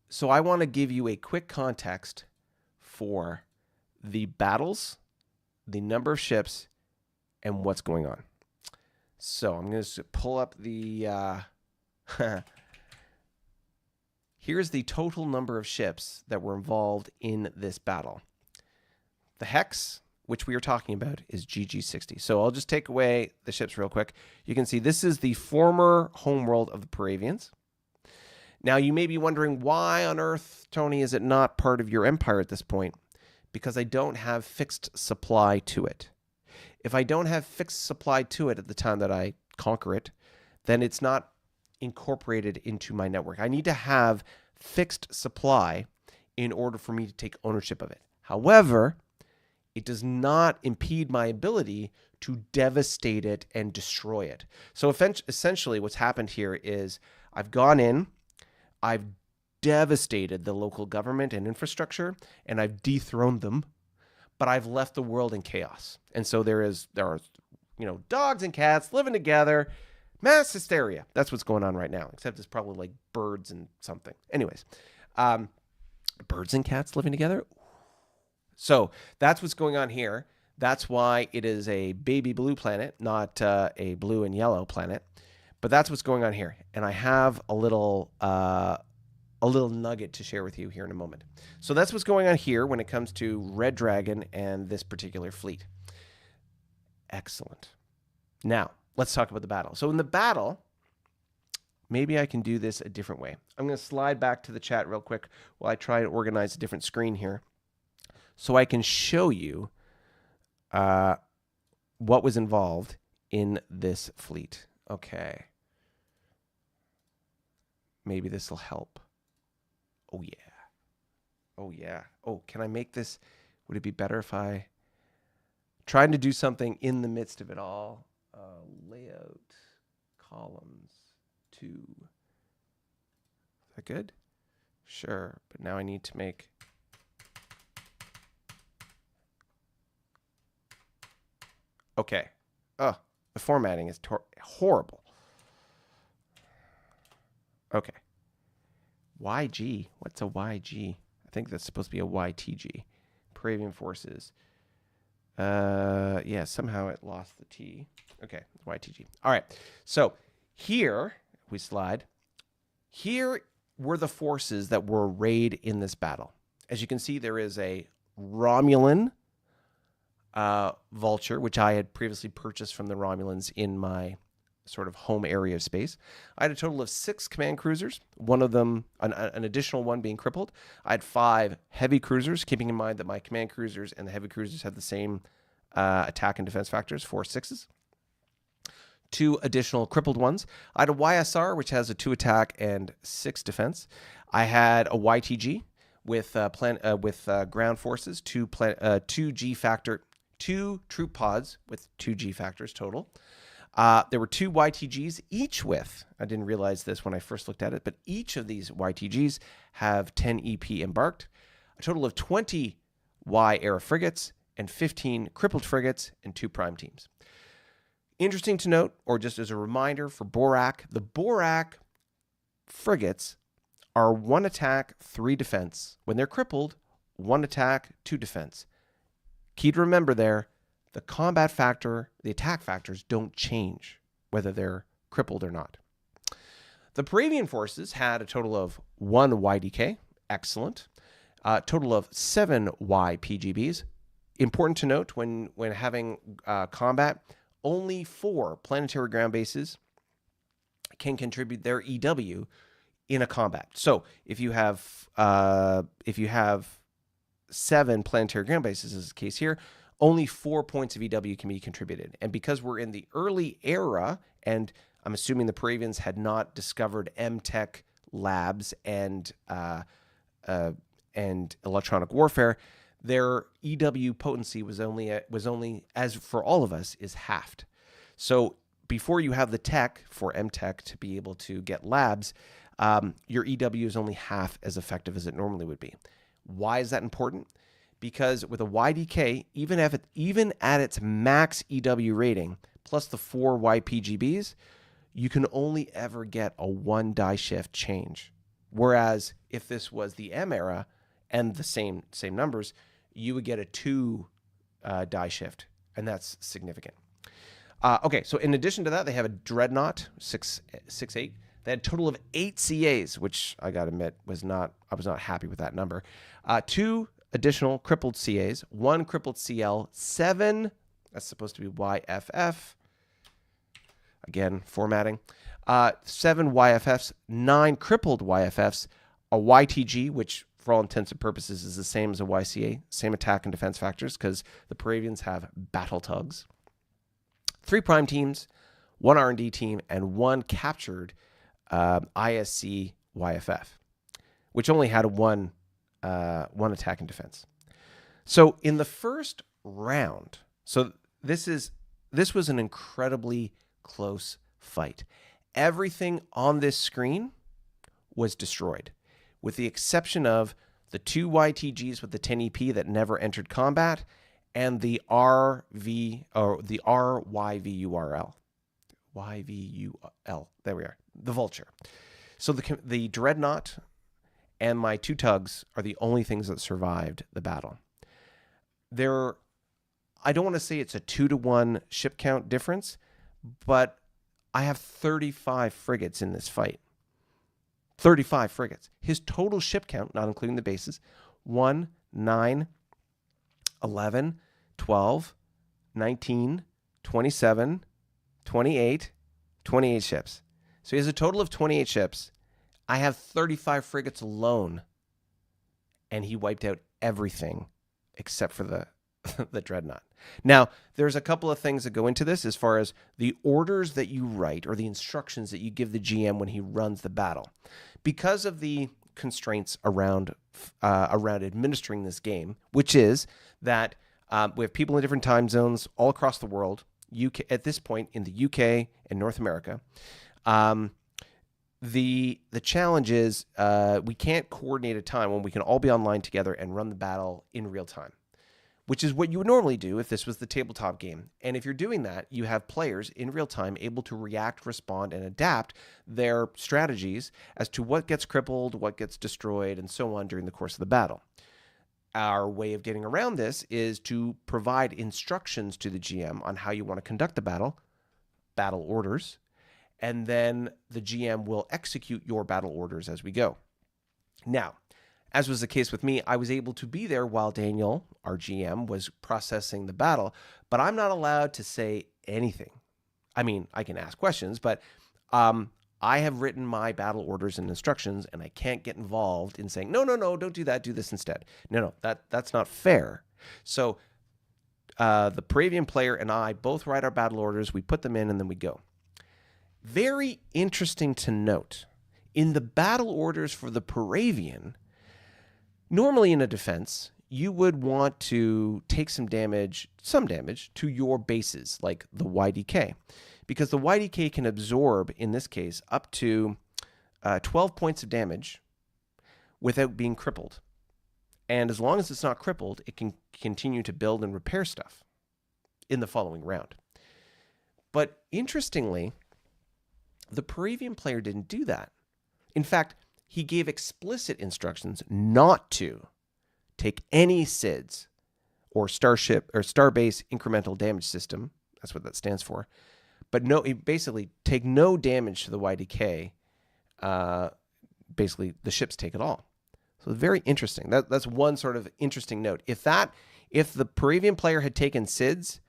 Speaker 1: So I want to give you a quick context for the battles, the number of ships, and what's going on. So I'm going to pull up the... Here's the total number of ships that were involved in this battle. The hex, which we are talking about, is GG60. So I'll just take away the ships real quick. You can see this is the former homeworld of the Paravians. Now, you may be wondering, why on earth, Tony, is it not part of your empire at this point? Because I don't have fixed supply to it. If I don't have fixed supply to it at the time that I conquer it, then it's not incorporated into my network. I need to have fixed supply in order for me to take ownership of it. However, it does not impede my ability to devastate it and destroy it. So essentially what's happened here is I've gone in, I've devastated the local government and infrastructure, and I've dethroned them, but I've left the world in chaos. And so there are dogs and cats living together, mass hysteria. That's what's going on right now, except it's probably like birds and something. Anyways, birds and cats living together. So that's what's going on here. That's why it is a baby blue planet, not a blue and yellow planet. But that's what's going on here. And I have a little nugget to share with you here in a moment. So that's what's going on here when it comes to Red Dragon and this particular fleet. Excellent. Now, let's talk about the battle. So in the battle, maybe I can do this a different way. I'm going to slide back to the chat real quick while I try to organize a different screen here so I can show you what was involved in this fleet. Okay. Maybe this will help. Oh, yeah. Oh, yeah. Oh, can I make this? Would it be better if I trying to do something in the midst of it all? Layout, columns, 2. Is that good? Sure. But now I need to make... Okay. Oh, the formatting is horrible. Okay. YG. What's a YG? I think that's supposed to be a YTG. Paravian forces. Yeah, somehow it lost the T. Okay, YTG. All right. So here we slide. Here were the forces that were arrayed in this battle. As you can see, there is a Romulan vulture, which I had previously purchased from the Romulans in my sort of home area of space. I had a total of 6 command cruisers, one of them, an additional one being crippled. I had 5 heavy cruisers, keeping in mind that my command cruisers and the heavy cruisers have the same attack and defense factors, 4 6s. 2 additional crippled ones. I had a YSR, which has a 2 attack and 6 defense. I had a YTG with ground forces, 2 G factor, 2 troop pods with 2 G factors total. There were 2 YTGs, each with, I didn't realize this when I first looked at it, but each of these YTGs have 10 EP embarked, a total of 20 Y-era frigates, and 15 crippled frigates, and 2 prime teams. Interesting to note, or just as a reminder for Borak, the Borak frigates are 1 attack, 3 defense. When they're crippled, 1 attack, 2 defense. Key to remember there, the combat factor, the attack factors don't change whether they're crippled or not. The Paravian forces had a total of 1 YDK, excellent. Total of 7 YPGBs. Important to note when having combat, only 4 planetary ground bases can contribute their EW in a combat. So if you have 7 planetary ground bases, as is the case here, only 4 points of EW can be contributed. And because we're in the early era, and I'm assuming the Paravians had not discovered MTech labs and electronic warfare, their EW potency was only, as for all of us, is halved. So before you have the tech for MTech to be able to get labs, your EW is only half as effective as it normally would be. Why is that important? Because with a YDK, even at its max EW rating, plus the 4 YPGBs, you can only ever get a 1 die shift change. Whereas if this was the M era and the same numbers, you would get a 2 die shift, and that's significant. Okay, so in addition to that, they have a Dreadnought 6.8. They had a total of 8 CAs, which I gotta admit I was not happy with that number. 2 additional crippled CAs, 1 crippled CL, 7, that's supposed to be YFF. Again, formatting. 7 YFFs, 9 crippled YFFs, a YTG, which for all intents and purposes is the same as a YCA, same attack and defense factors because the Paravians have battle tugs. 3 prime teams, 1 R&D team, and 1 captured ISC YFF, which only had one attack and defense. So in the first round, so this was an incredibly close fight. Everything on this screen was destroyed, with the exception of the 2 YTGs with the 10 EP that never entered combat, and the RYVURL. YVUL. There we are. The Vulture. So the Dreadnought and my 2 tugs are the only things that survived the battle. I don't want to say it's a 2-to-1 ship count difference, but I have 35 frigates in this fight. 35 frigates. His total ship count, not including the bases, 1, 9, 11, 12, 19, 27, 28, 28 ships. So he has a total of 28 ships. I have 35 frigates alone, and he wiped out everything except for the Dreadnought. Now, there's a couple of things that go into this as far as the orders that you write or the instructions that you give the GM when he runs the battle. Because of the constraints around administering this game, which is that we have people in different time zones all across the world. UK at this point in the UK and North America, the challenge is we can't coordinate a time when we can all be online together and run the battle in real time, which is what you would normally do if this was the tabletop game. And if you're doing that, you have players in real time able to react, respond, and adapt their strategies as to what gets crippled, what gets destroyed, and so on during the course of the battle. Our way of getting around this is to provide instructions to the GM on how you want to conduct the battle orders, and then the GM will execute your battle orders as we go. Now, as was the case with me, I was able to be there while Daniel, our GM, was processing the battle, but I'm not allowed to say anything. I mean, I can ask questions, but I have written my battle orders and instructions, and I can't get involved in saying, no, don't do that, do this instead. No, that's not fair. So the Paravian player and I both write our battle orders, we put them in, and then we go. Very interesting to note, in the battle orders for the Paravian, normally in a defense, you would want to take some damage to your bases, like the YDK, because the YDK can absorb, in this case, up to 12 points of damage without being crippled. And as long as it's not crippled, it can continue to build and repair stuff in the following round. But interestingly, the Paravian player didn't do that. In fact, he gave explicit instructions not to take any SIDS or Starship or Starbase Incremental Damage System. That's what that stands for. But no, basically take no damage to the YDK. Basically, the ships take it all. So very interesting. That's one sort of interesting note. If the Paravian player had taken SIDS,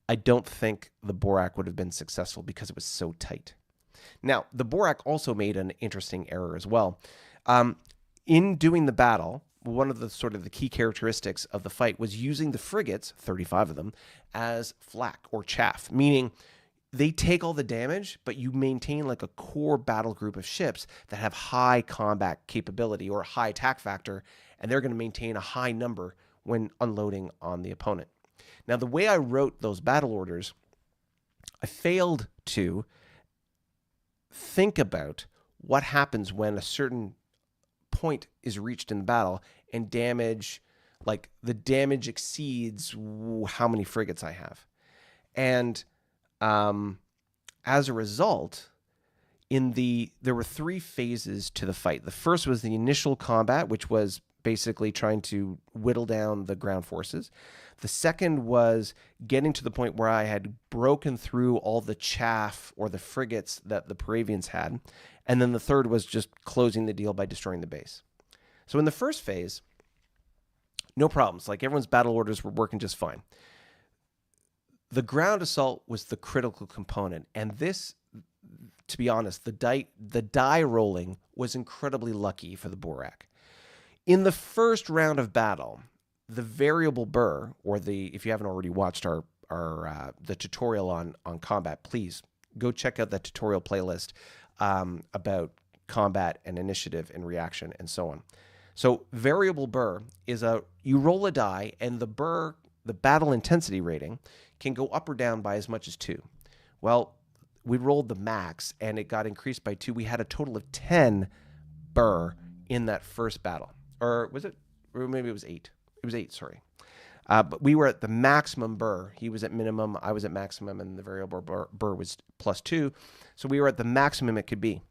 Speaker 1: I don't think the Borak would have been successful because it was so tight. Now, the Borak also made an interesting error as well. In doing the battle, one of the sort of the key characteristics of the fight was using the frigates, 35 of them, as flak or chaff, meaning they take all the damage, but you maintain like a core battle group of ships that have high combat capability or high attack factor, and they're going to maintain a high number when unloading on the opponent. Now, the way I wrote those battle orders, I failed to think about what happens when a certain point is reached in the battle and damage, like the damage exceeds how many frigates I have. And as a result, there were 3 phases to the fight. The first was the initial combat, which was basically trying to whittle down the ground forces. The second was getting to the point where I had broken through all the chaff or the frigates that the Paravians had. And then the third was just closing the deal by destroying the base. So in the first phase, no problems. Like everyone's battle orders were working just fine. The ground assault was the critical component. And this to be honest, the die rolling was incredibly lucky for the Borak. In the first round of battle, the variable burr, or if you haven't already watched the tutorial on combat, please go check out that tutorial playlist about combat and initiative and reaction and so on. So variable burr is you roll a die, and the battle intensity rating can go up or down by as much as 2. Well, we rolled the max, and it got increased by 2. We had a total of 10 burr in that first battle. Or was it? Or maybe it was 8. It was 8, sorry. But we were at the maximum burr. He was at minimum, I was at maximum, and the variable burr was +2. So we were at the maximum it could be.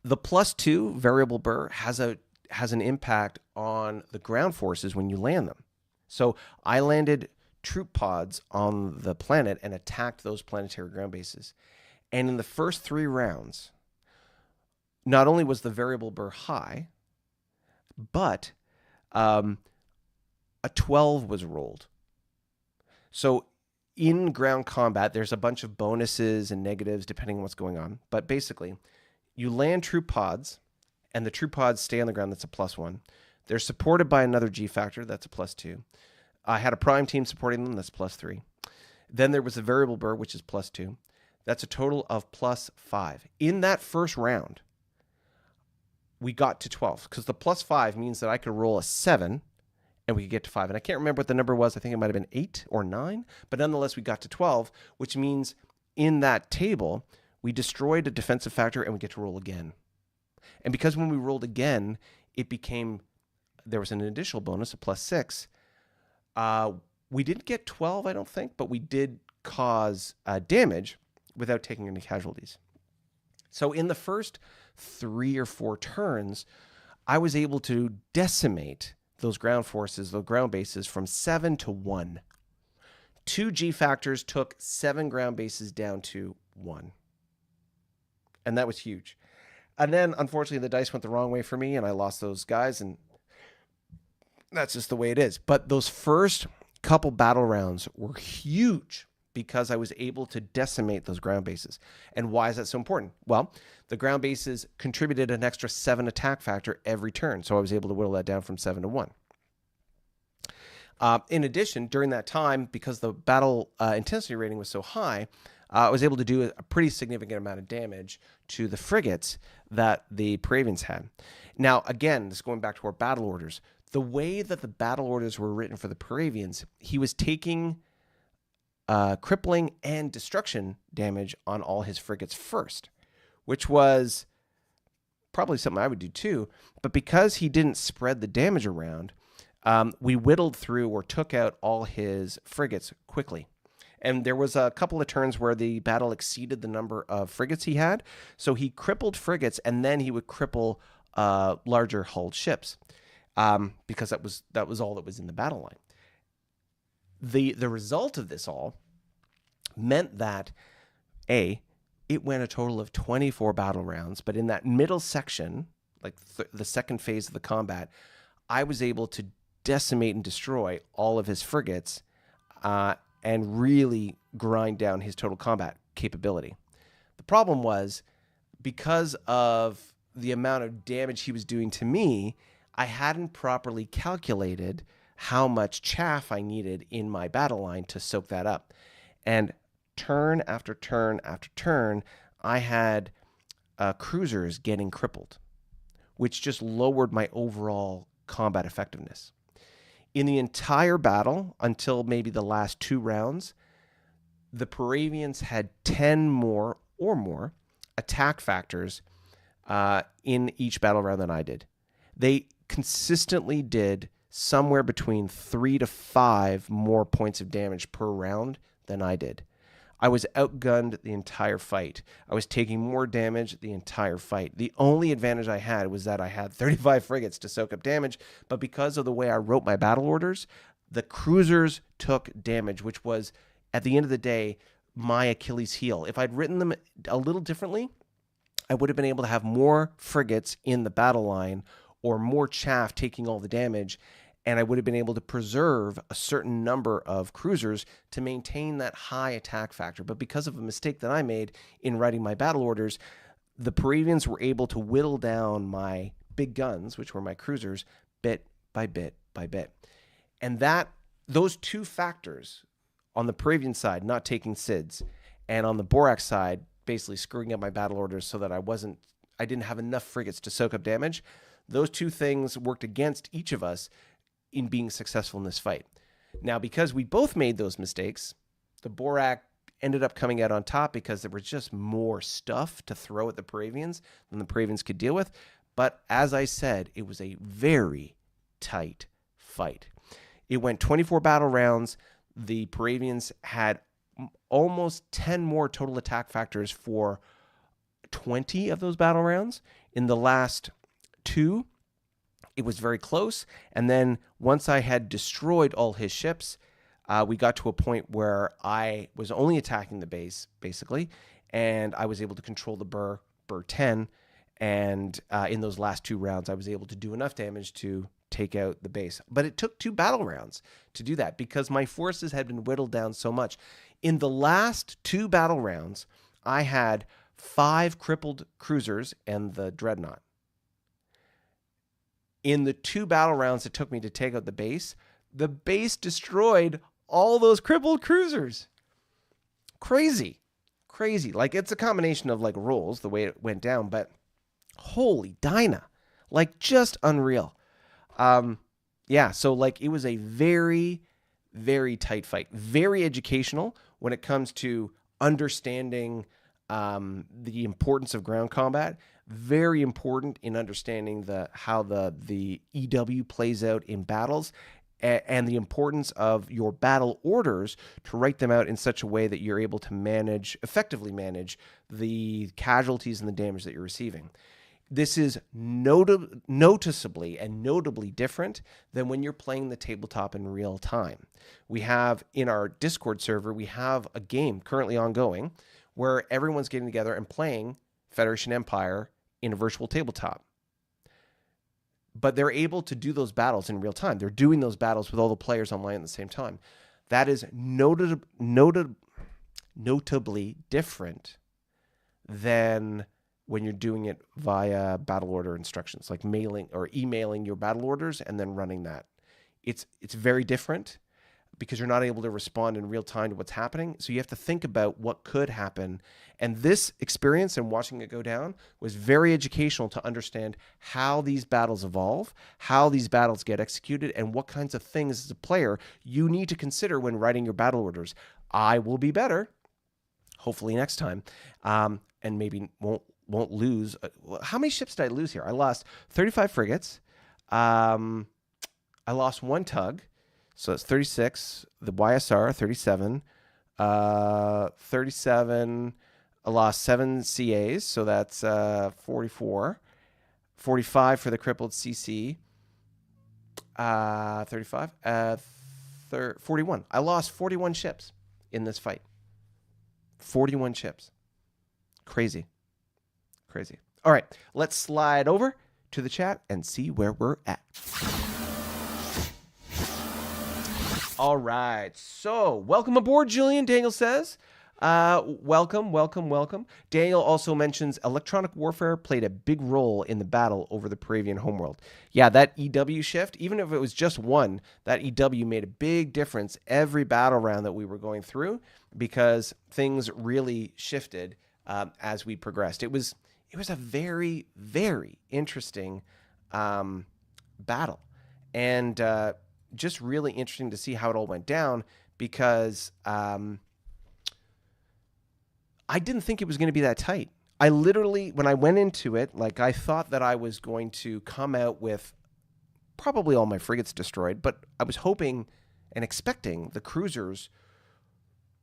Speaker 1: The +2 variable burr has an impact on the ground forces when you land them. So I landed troop pods on the planet and attacked those planetary ground bases. And in the first 3 rounds, not only was the variable burr high, but a 12 was rolled. So in ground combat, there's a bunch of bonuses and negatives depending on what's going on. But basically, you land troop pods, and the troop pods stay on the ground. That's a +1. They're supported by another G factor. That's a +2. I had a prime team supporting them. That's +3. Then there was a variable burr, which is +2. That's a total of +5. In that first round, we got to 12 because the +5 means that I could roll a 7 and we could get to 5. And I can't remember what the number was. I think it might have been 8 or 9. But nonetheless, we got to 12, which means in that table, we destroyed a defensive factor and we get to roll again. And because when we rolled again, there was an additional bonus, a +6. We didn't get 12, I don't think, but we did cause damage without taking any casualties. So in the first 3 or 4 turns, I was able to decimate those ground forces, those ground bases, from 7 to 1. 2 G factors took 7 ground bases down to 1. And that was huge. And then, unfortunately, the dice went the wrong way for me, and I lost those guys, and that's just the way it is. But those first couple battle rounds were huge because I was able to decimate those ground bases. And why is that so important? Well, the ground bases contributed an extra 7 attack factor every turn, so I was able to whittle that down from 7 to 1. In addition, during that time, because the battle intensity rating was so high, I was able to do a pretty significant amount of damage to the frigates that the Paravians had. Now, again, this is going back to our battle orders. The way that the battle orders were written for the Paravians, he was taking crippling and destruction damage on all his frigates first, which was probably something I would do too. But because he didn't spread the damage around, we whittled through or took out all his frigates quickly. And there was a couple of turns where the battle exceeded the number of frigates he had. So he crippled frigates, and then he would cripple larger hulled ships because that was all that was in the battle line. The result of this all meant that, it went a total of 24 battle rounds, but in that middle section, like the second phase of the combat, I was able to decimate and destroy all of his frigates and really grind down his total combat capability. The problem was, because of the amount of damage he was doing to me, I hadn't properly calculated how much chaff I needed in my battle line to soak that up. And turn after turn after turn, I had cruisers getting crippled, which just lowered my overall combat effectiveness. In the entire battle, until maybe the last 2 rounds, the Paravians had 10 more or more attack factors in each battle round than I did. They consistently did somewhere between 3 to 5 more points of damage per round than I did. I was outgunned the entire fight. I was taking more damage the entire fight. The only advantage I had was that I had 35 frigates to soak up damage, but because of the way I wrote my battle orders, the cruisers took damage, which was, at the end of the day, my Achilles heel. If I'd written them a little differently, I would have been able to have more frigates in the battle line or more chaff taking all the damage, and I would have been able to preserve a certain number of cruisers to maintain that high attack factor. But because of a mistake that I made in writing my battle orders, the Paravians were able to whittle down my big guns, which were my cruisers, bit by bit by bit. And those two factors, on the Paravian side, not taking SIDS, and on the Borak side, basically screwing up my battle orders so that I didn't have enough frigates to soak up damage, those two things worked against each of us in being successful in this fight. Now, because we both made those mistakes, the Borak ended up coming out on top because there was just more stuff to throw at the Paravians than the Paravians could deal with. But as I said, it was a very tight fight. It went 24 battle rounds. The Paravians had almost 10 more total attack factors for 20 of those battle rounds. In the last 2, it was very close. And then once I had destroyed all his ships, we got to a point where I was only attacking the base, basically, and I was able to control the Burr 10. And in those last 2 rounds, I was able to do enough damage to take out the base. But it took 2 battle rounds to do that because my forces had been whittled down so much. In the last 2 battle rounds, I had 5 crippled cruisers and the dreadnought. In the 2 battle rounds it took me to take out the base destroyed all those crippled cruisers. Crazy. Like, it's a combination of, like, rolls, the way it went down, but holy Dinah. Like, just unreal. So, like, it was a very, very tight fight. Very educational when it comes to understanding the importance of ground combat. Very important in understanding how the EW plays out in battles, and the importance of your battle orders to write them out in such a way that you're able to effectively manage the casualties and the damage that you're receiving. This is noticeably and notably different than when you're playing the tabletop in real time. We have, in our Discord server, we have a game currently ongoing where everyone's getting together and playing Federation Empire in a virtual tabletop. But they're able to do those battles in real time. They're doing those battles with all the players online at the same time. That is notably different than when you're doing it via battle order instructions, like mailing or emailing your battle orders and then running that. It's very different because you're not able to respond in real time to what's happening. So you have to think about what could happen. And this experience and watching it go down was very educational to understand how these battles evolve, how these battles get executed, and what kinds of things as a player you need to consider when writing your battle orders. I will be better, hopefully next time, and maybe won't lose. How many ships did I lose here? I lost 35 frigates. I lost 1 tug. So it's 36, the YSR, 37, 37, I lost 7 CAs, so that's 44, 45 for the crippled CC, 35, 41. I lost 41 ships in this fight. 41 ships. Crazy. All right, let's slide over to the chat and see where we're at. All right, so welcome aboard, Julian, Daniel says. Welcome. Daniel also mentions electronic warfare played a big role in the battle over the Paravian Homeworld. Yeah, that EW shift, even if it was just 1, that EW made a big difference every battle round that we were going through because things really shifted as we progressed. It was a very, very interesting battle. And just really interesting to see how it all went down because I didn't think it was going to be that tight. I literally, when I went into it, like I thought that I was going to come out with probably all my frigates destroyed, but I was hoping and expecting the cruisers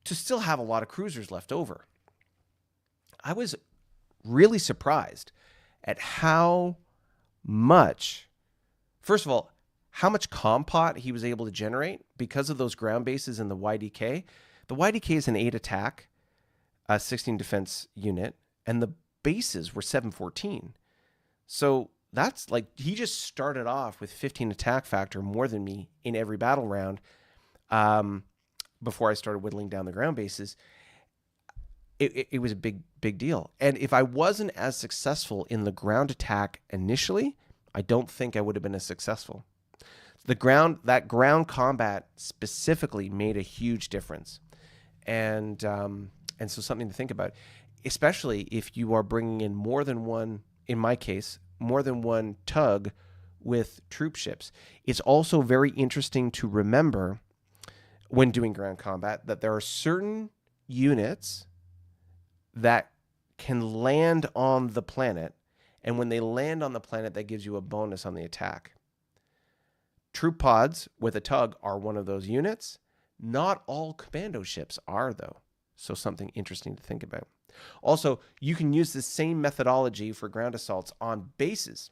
Speaker 1: to still have a lot of cruisers left over. I was really surprised at how much, first of all, how much compot he was able to generate because of those ground bases in the YDK. The YDK is an 8 attack, 16 defense unit, and the bases were 714. So that's like, he just started off with 15 attack factor, more than me in every battle round. Before I started whittling down the ground bases, it was a big deal. And if I wasn't as successful in the ground attack initially, I don't think I would have been as successful. That ground combat specifically made a huge difference. And so something to think about, especially if you are bringing in more than one, in my case, more than one tug with troop ships. It's also very interesting to remember when doing ground combat that there are certain units that can land on the planet, and when they land on the planet, that gives you a bonus on the attack. Troop pods with a tug are one of those units. Not all commando ships are, though. So something interesting to think about. Also, you can use the same methodology for ground assaults on bases.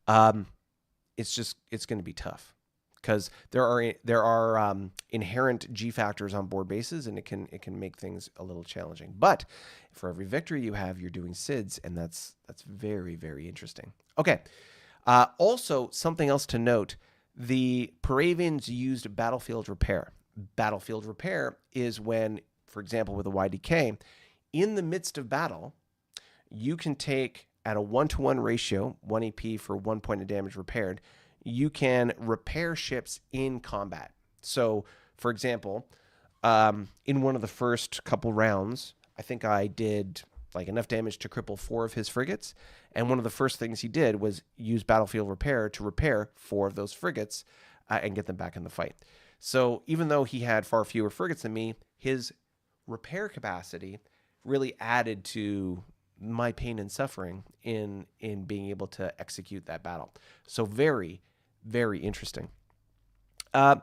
Speaker 1: It's going to be tough because there are inherent G factors on board bases, and it can make things a little challenging. But for every victory you have, you're doing SIDS, and that's very, very interesting. Okay. Also, something else to note: the Paravians used battlefield repair. Battlefield repair is when, for example, with a YDK, in the midst of battle, you can take, at a 1-to-1 ratio, 1 EP for 1 point of damage repaired, you can repair ships in combat. So, for example, in one of the first couple rounds, I think I did like enough damage to cripple 4 of his frigates, and one of the first things he did was use battlefield repair to repair 4 of those frigates and get them back in the fight. So even though he had far fewer frigates than me, his repair capacity really added to my pain and suffering in being able to execute that battle. So very, very interesting. And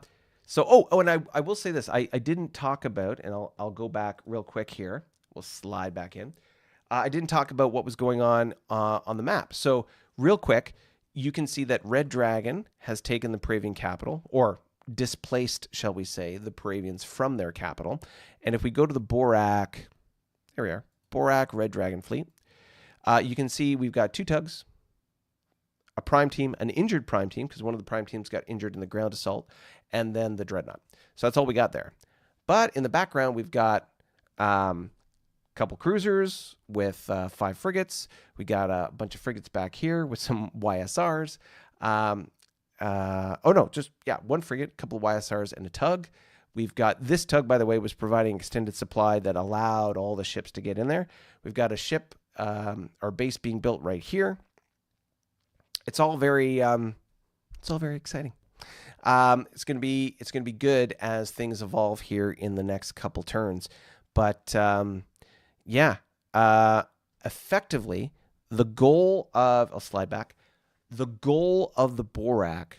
Speaker 1: I will say this. I didn't talk about, and I'll go back real quick here. We'll slide back in. I didn't talk about what was going on the map. So real quick, you can see that Red Dragon has taken the Paravian Capital, or displaced, shall we say, the Paravians from their capital. And if we go to the Borak, there we are, Borak Red Dragon fleet, you can see we've got 2 tugs, a prime team, an injured prime team, because one of the prime teams got injured in the ground assault, and then the Dreadnought. So that's all we got there. But in the background, we've got couple cruisers with 5 frigates. We got a bunch of frigates back here with some YSRs. 1 frigate, a couple of YSRs, and a tug. We've got this tug, by the way, was providing extended supply that allowed all the ships to get in there. We've got a ship, our base being built right here. It's all very exciting. It's gonna be good as things evolve here in the next couple turns. But effectively, the goal of, I'll slide back. The goal of the Borak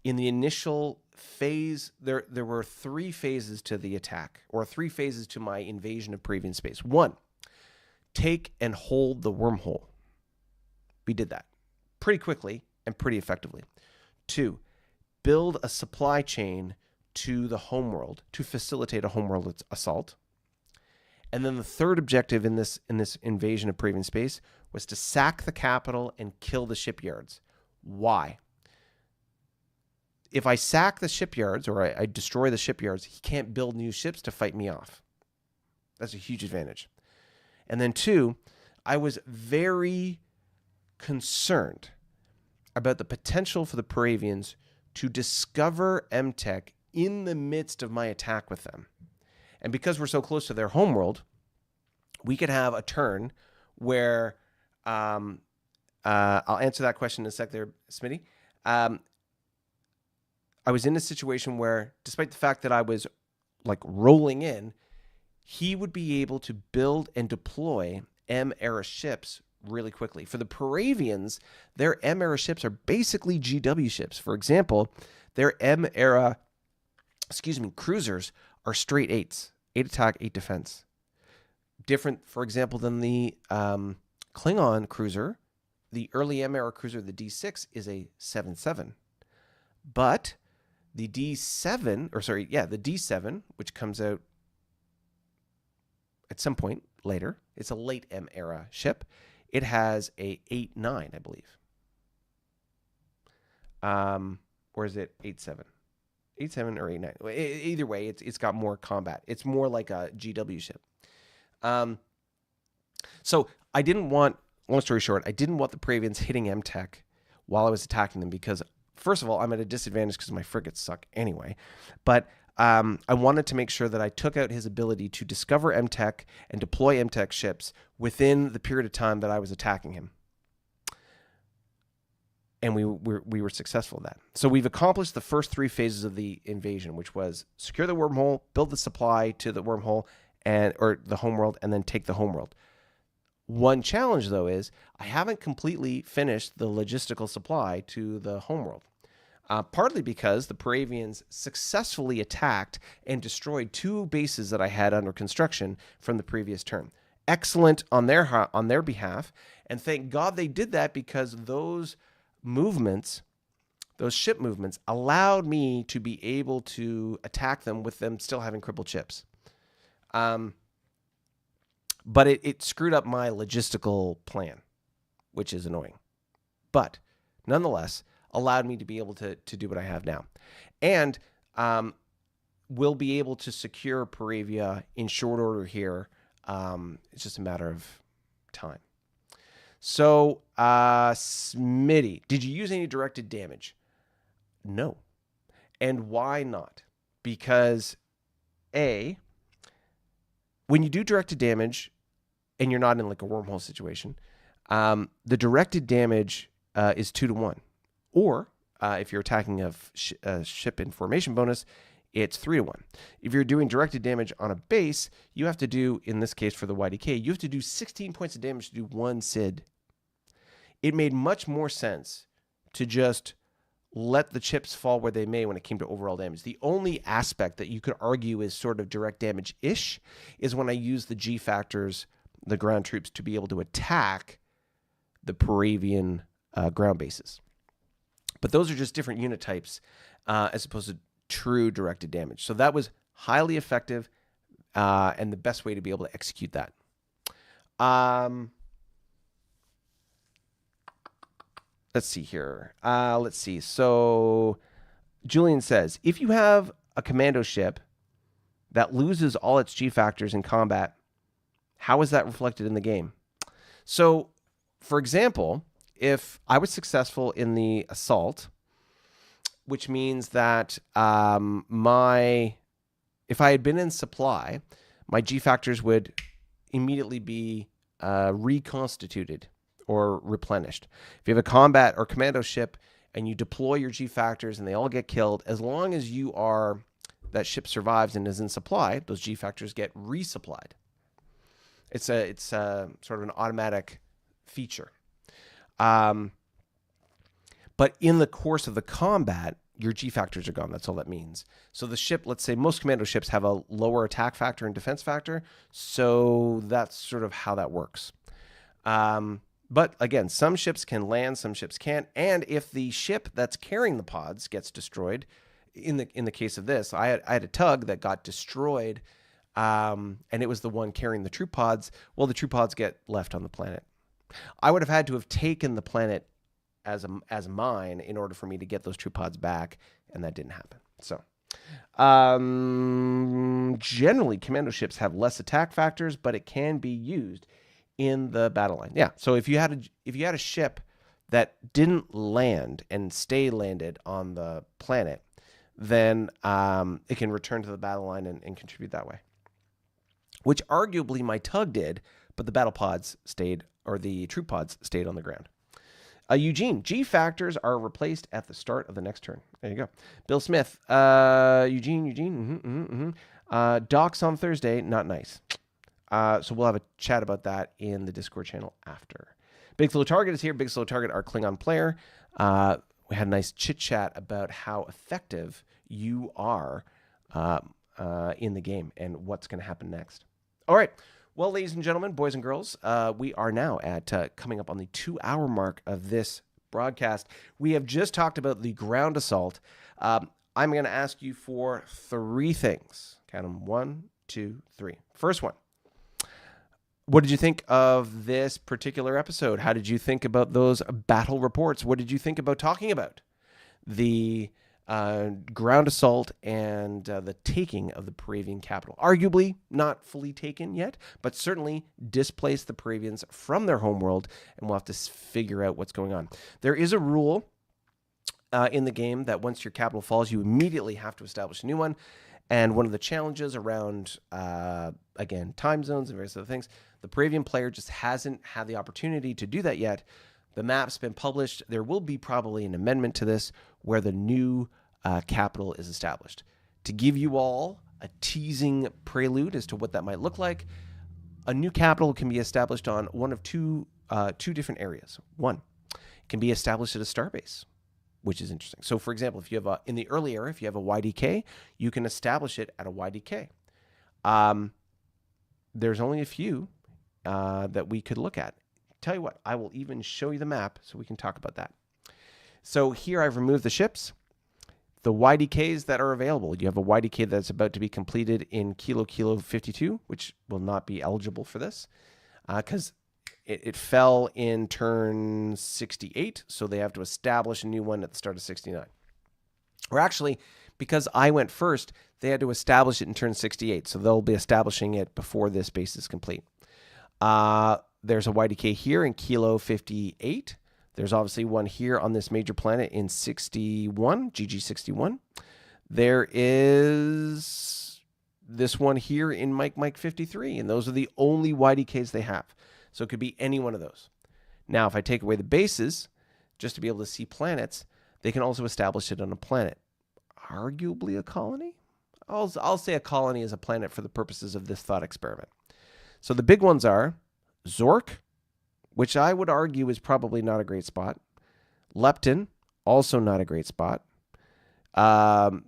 Speaker 1: in the initial phase, there were 3 phases to the attack, or 3 phases to my invasion of Paravian space. 1, take and hold the wormhole. We did that pretty quickly and pretty effectively. 2, build a supply chain to the homeworld to facilitate a homeworld assault. And then the third objective in this invasion of Paravian space was to sack the capital and kill the shipyards. Why? If I sack the shipyards, or I destroy the shipyards, he can't build new ships to fight me off. That's a huge advantage. And then 2, I was very concerned about the potential for the Paravians to discover MTech in the midst of my attack with them. And because we're so close to their homeworld, we could have a turn where, I'll answer that question in a sec there, Smitty. I was in a situation where, despite the fact that I was like rolling in, he would be able to build and deploy M-era ships really quickly. For the Paravians, their M-era ships are basically GW ships. For example, their M-era, cruisers are straight 8s. 8 attack, 8 defense. Different, for example, than the Klingon cruiser. The early M-era cruiser, the D6, is a 7-7. But the D7, which comes out at some point later, it's a late M-era ship. It has a 8-9, I believe. Or is it 8-7? 8-7 or 8-9. Either way, it's got more combat. It's more like a GW ship. So I didn't want, long story short, I didn't want the Paravians hitting MTech while I was attacking them because, first of all, I'm at a disadvantage because my frigates suck anyway. But I wanted to make sure that I took out his ability to discover MTech and deploy MTech ships within the period of time that I was attacking him. And we were successful at that. So we've accomplished the first 3 phases of the invasion, which was secure the wormhole, build the supply to the wormhole or the homeworld, and then take the homeworld. One challenge, though, is I haven't completely finished the logistical supply to the homeworld. Partly because the Paravians successfully attacked and destroyed 2 bases that I had under construction from the previous turn. Excellent on their behalf, and thank God they did that because those movements, those ship movements, allowed me to be able to attack them with them still having crippled ships. But it screwed up my logistical plan, which is annoying. But nonetheless, allowed me to be able to do what I have now. And we'll be able to secure Paravia in short order here. It's just a matter of time. So, Smitty, did you use any directed damage? No. And why not? Because, A, when you do directed damage, and you're not in like a wormhole situation, the directed damage is 2-1. Or, if you're attacking a ship in formation bonus, it's 3-1. If you're doing directed damage on a base, you have to do, in this case for the YDK, you have to do 16 points of damage to do 1 SID. It made much more sense to just let the chips fall where they may when it came to overall damage. The only aspect that you could argue is sort of direct damage-ish is when I use the G factors, the ground troops, to be able to attack the Paravian ground bases. But those are just different unit types as opposed to true directed damage. So that was highly effective and the best way to be able to execute that. Let's see here. Let's see. So Julian says, if you have a commando ship that loses all its G factors in combat, how is that reflected in the game? So, for example, if I was successful in the assault, which means that if I had been in supply, my G factors would immediately be reconstituted or replenished. If you have a combat or commando ship and you deploy your G factors and they all get killed, as long as that ship survives and is in supply, those G factors get resupplied. It's sort of an automatic feature. But in the course of the combat, your G factors are gone. That's all that means. So the ship, let's say most commando ships have a lower attack factor and defense factor. So that's sort of how that works. But again, some ships can land, some ships can't. And if the ship that's carrying the pods gets destroyed, in the case of this, I had a tug that got destroyed, and it was the one carrying the troop pods. Well, the troop pods get left on the planet. I would have had to have taken the planet as mine in order for me to get those troop pods back, and that didn't happen. So, generally, commando ships have less attack factors, but it can be used in the battle line. Yeah. So if you had a ship that didn't land and stay landed on the planet, then it can return to the battle line and contribute that way. Which arguably my tug did, but the battle pods stayed, or the troop pods stayed on the ground. Eugene, G factors are replaced at the start of the next turn. There you go. Bill Smith, Eugene. Docs on Thursday, not nice. So we'll have a chat about that in the Discord channel after. Big Slow Target is here. Big Slow Target, our Klingon player. We had a nice chit chat about how effective you are in the game and what's going to happen next. All right. Well, ladies and gentlemen, boys and girls, we are now at coming up on the 2-hour mark of this broadcast. We have just talked about the ground assault. I'm going to ask you for 3 things. Count them. 1, 2, 3. First one. What did you think of this particular episode? How did you think about those battle reports? What did you think about talking about the ground assault and the taking of the Paravian capital? Arguably not fully taken yet, but certainly displaced the Paravians from their homeworld, and we'll have to figure out what's going on. There is a rule in the game that once your capital falls, you immediately have to establish a new one. And one of the challenges around, again, time zones and various other things, the Paravian player just hasn't had the opportunity to do that yet. The map's been published. There will be probably an amendment to this where the new capital is established. To give you all a teasing prelude as to what that might look like, a new capital can be established on one of two different areas. One, it can be established at a starbase, which is interesting. So, for example, if you have in the early era, if you have a YDK, you can establish it at a YDK. There's only a few that we could look at. Tell you what, I will even show you the map so we can talk about that. So here I've removed the ships. The YDKs that are available, you have a YDK that's about to be completed in Kilo 52, which will not be eligible for this because it fell in turn 68, so they have to establish a new one at the start of 69. Or actually, because I went first, they had to establish it in turn 68, so they'll be establishing it before this base is complete. There's a YDK here in Kilo 58. There's obviously one here on this major planet in 61, GG61. There is this one here in Mike 53, and those are the only YDKs they have. So it could be any one of those. Now, if I take away the bases, just to be able to see planets, they can also establish it on a planet. Arguably a colony? I'll say a colony is a planet for the purposes of this thought experiment. So the big ones are Zork, which I would argue is probably not a great spot. Lepton, also not a great spot.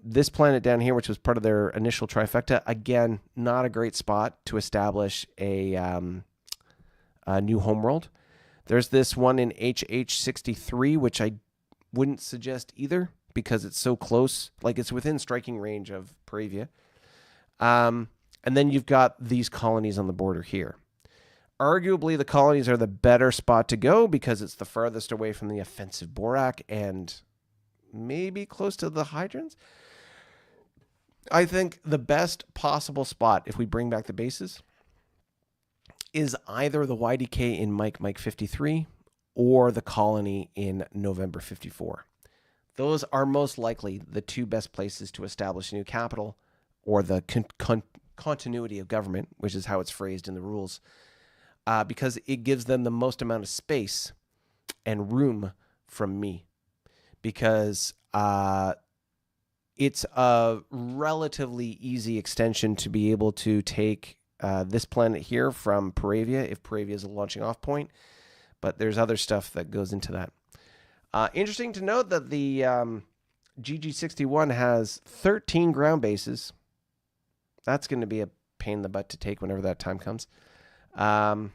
Speaker 1: This planet down here, which was part of their initial trifecta, again, not a great spot to establish a new homeworld. There's this one in HH63, which I wouldn't suggest either because it's so close. Like, it's within striking range of Paravia. And then you've got these colonies on the border here. Arguably, the colonies are the better spot to go because it's the farthest away from the offensive Borak and maybe close to the Hydrons. I think the best possible spot, if we bring back the bases, is either the YDK in Mike 53 or the colony in November 54. Those are most likely the two best places to establish a new capital, or the continuity of government, which is how it's phrased in the rules, because it gives them the most amount of space and room from me, because it's a relatively easy extension to be able to take this planet here from Paravia, if Paravia is a launching off point, but there's other stuff that goes into that. Interesting to note that the GG61 has 13 ground bases. That's going to be a pain in the butt to take whenever that time comes. Yeah.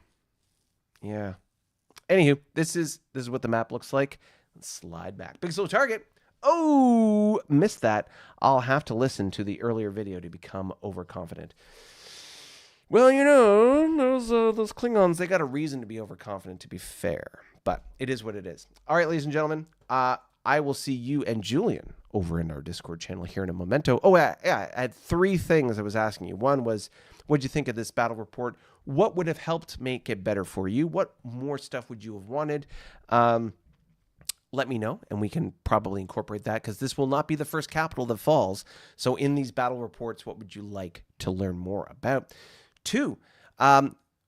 Speaker 1: Anywho, this is what the map looks like. Let's slide back. Big slow target. Oh, missed that. I'll have to listen to the earlier video to become overconfident. Well, you know, those Klingons, they got a reason to be overconfident, to be fair. But it is what it is. All right, ladies and gentlemen, I will see you and Julian over in our Discord channel here in a momento. Oh, yeah, I had three things I was asking you. One was, what did you think of this battle report? What would have helped make it better for you? What more stuff would you have wanted? Let me know, and we can probably incorporate that, because this will not be the first capital that falls. So in these battle reports, what would you like to learn more about? 2,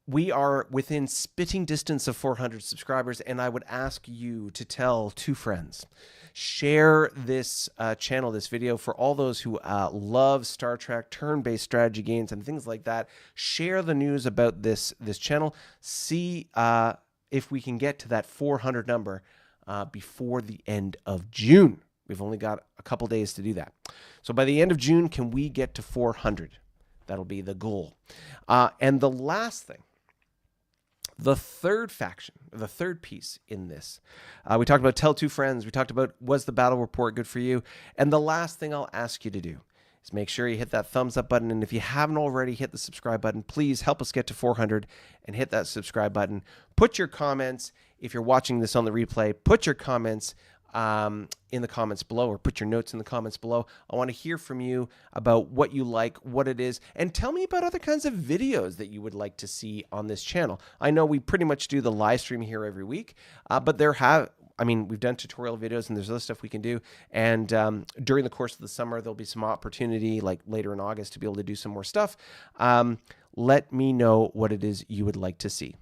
Speaker 1: we are within spitting distance of 400 subscribers, and I would ask you to tell 2 friends. Share this channel, this video, for all those who love Star Trek, turn-based strategy games, and things like that. Share the news about this channel. See if we can get to that 400 number before the end of June. We've only got a couple days to do that. So by the end of June, can we get to 400? That'll be the goal. And the last thing, the third faction, the third piece in this, we talked about tell 2 friends. We talked about, was the battle report good for you? And the last thing I'll ask you to do is make sure you hit that thumbs up button. And if you haven't already hit the subscribe button, please help us get to 400 and hit that subscribe button. Put your comments, if you're watching this on the replay, put your comments in the comments below, or put your notes in the comments below. I want to hear from you about what you like, what it is, and tell me about other kinds of videos that you would like to see on this channel. I know we pretty much do the live stream here every week, but we've done tutorial videos and there's other stuff we can do. And during the course of the summer, there'll be some opportunity, like later in August, to be able to do some more stuff. Let me know what it is you would like to see.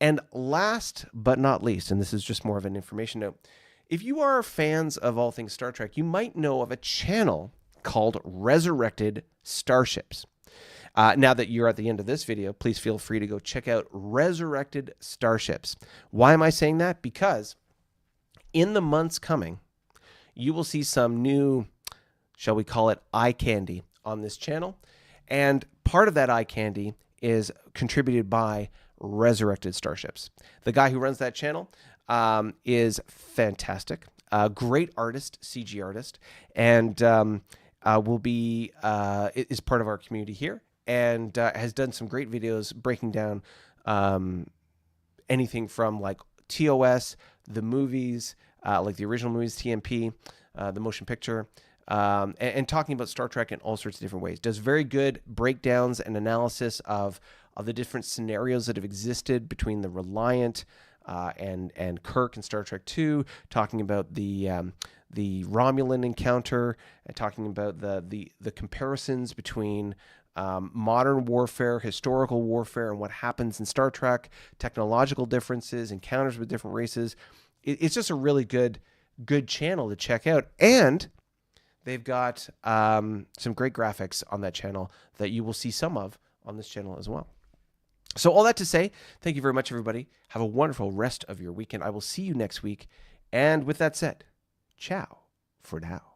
Speaker 1: And last but not least, and this is just more of an information note, if you are fans of all things Star Trek, you might know of a channel called Resurrected Starships. Now that you're at the end of this video, please feel free to go check out Resurrected Starships. Why am I saying that? Because in the months coming, you will see some new, shall we call it, eye candy on this channel. And part of that eye candy is contributed by Resurrected Starships. The guy who runs that channel is fantastic, great artist, CG artist, and is part of our community here, and has done some great videos breaking down anything from like TOS, the movies, like the original movies, TMP, the motion picture, and talking about Star Trek in all sorts of different ways. Does very good breakdowns and analysis of the different scenarios that have existed between the Reliant and Kirk and Star Trek II, talking about the Romulan encounter, and talking about the comparisons between modern warfare, historical warfare, and what happens in Star Trek, technological differences, encounters with different races. It's just a really good channel to check out. And they've got some great graphics on that channel that you will see some of on this channel as well. So all that to say, thank you very much, everybody. Have a wonderful rest of your weekend. I will see you next week. And with that said, ciao for now.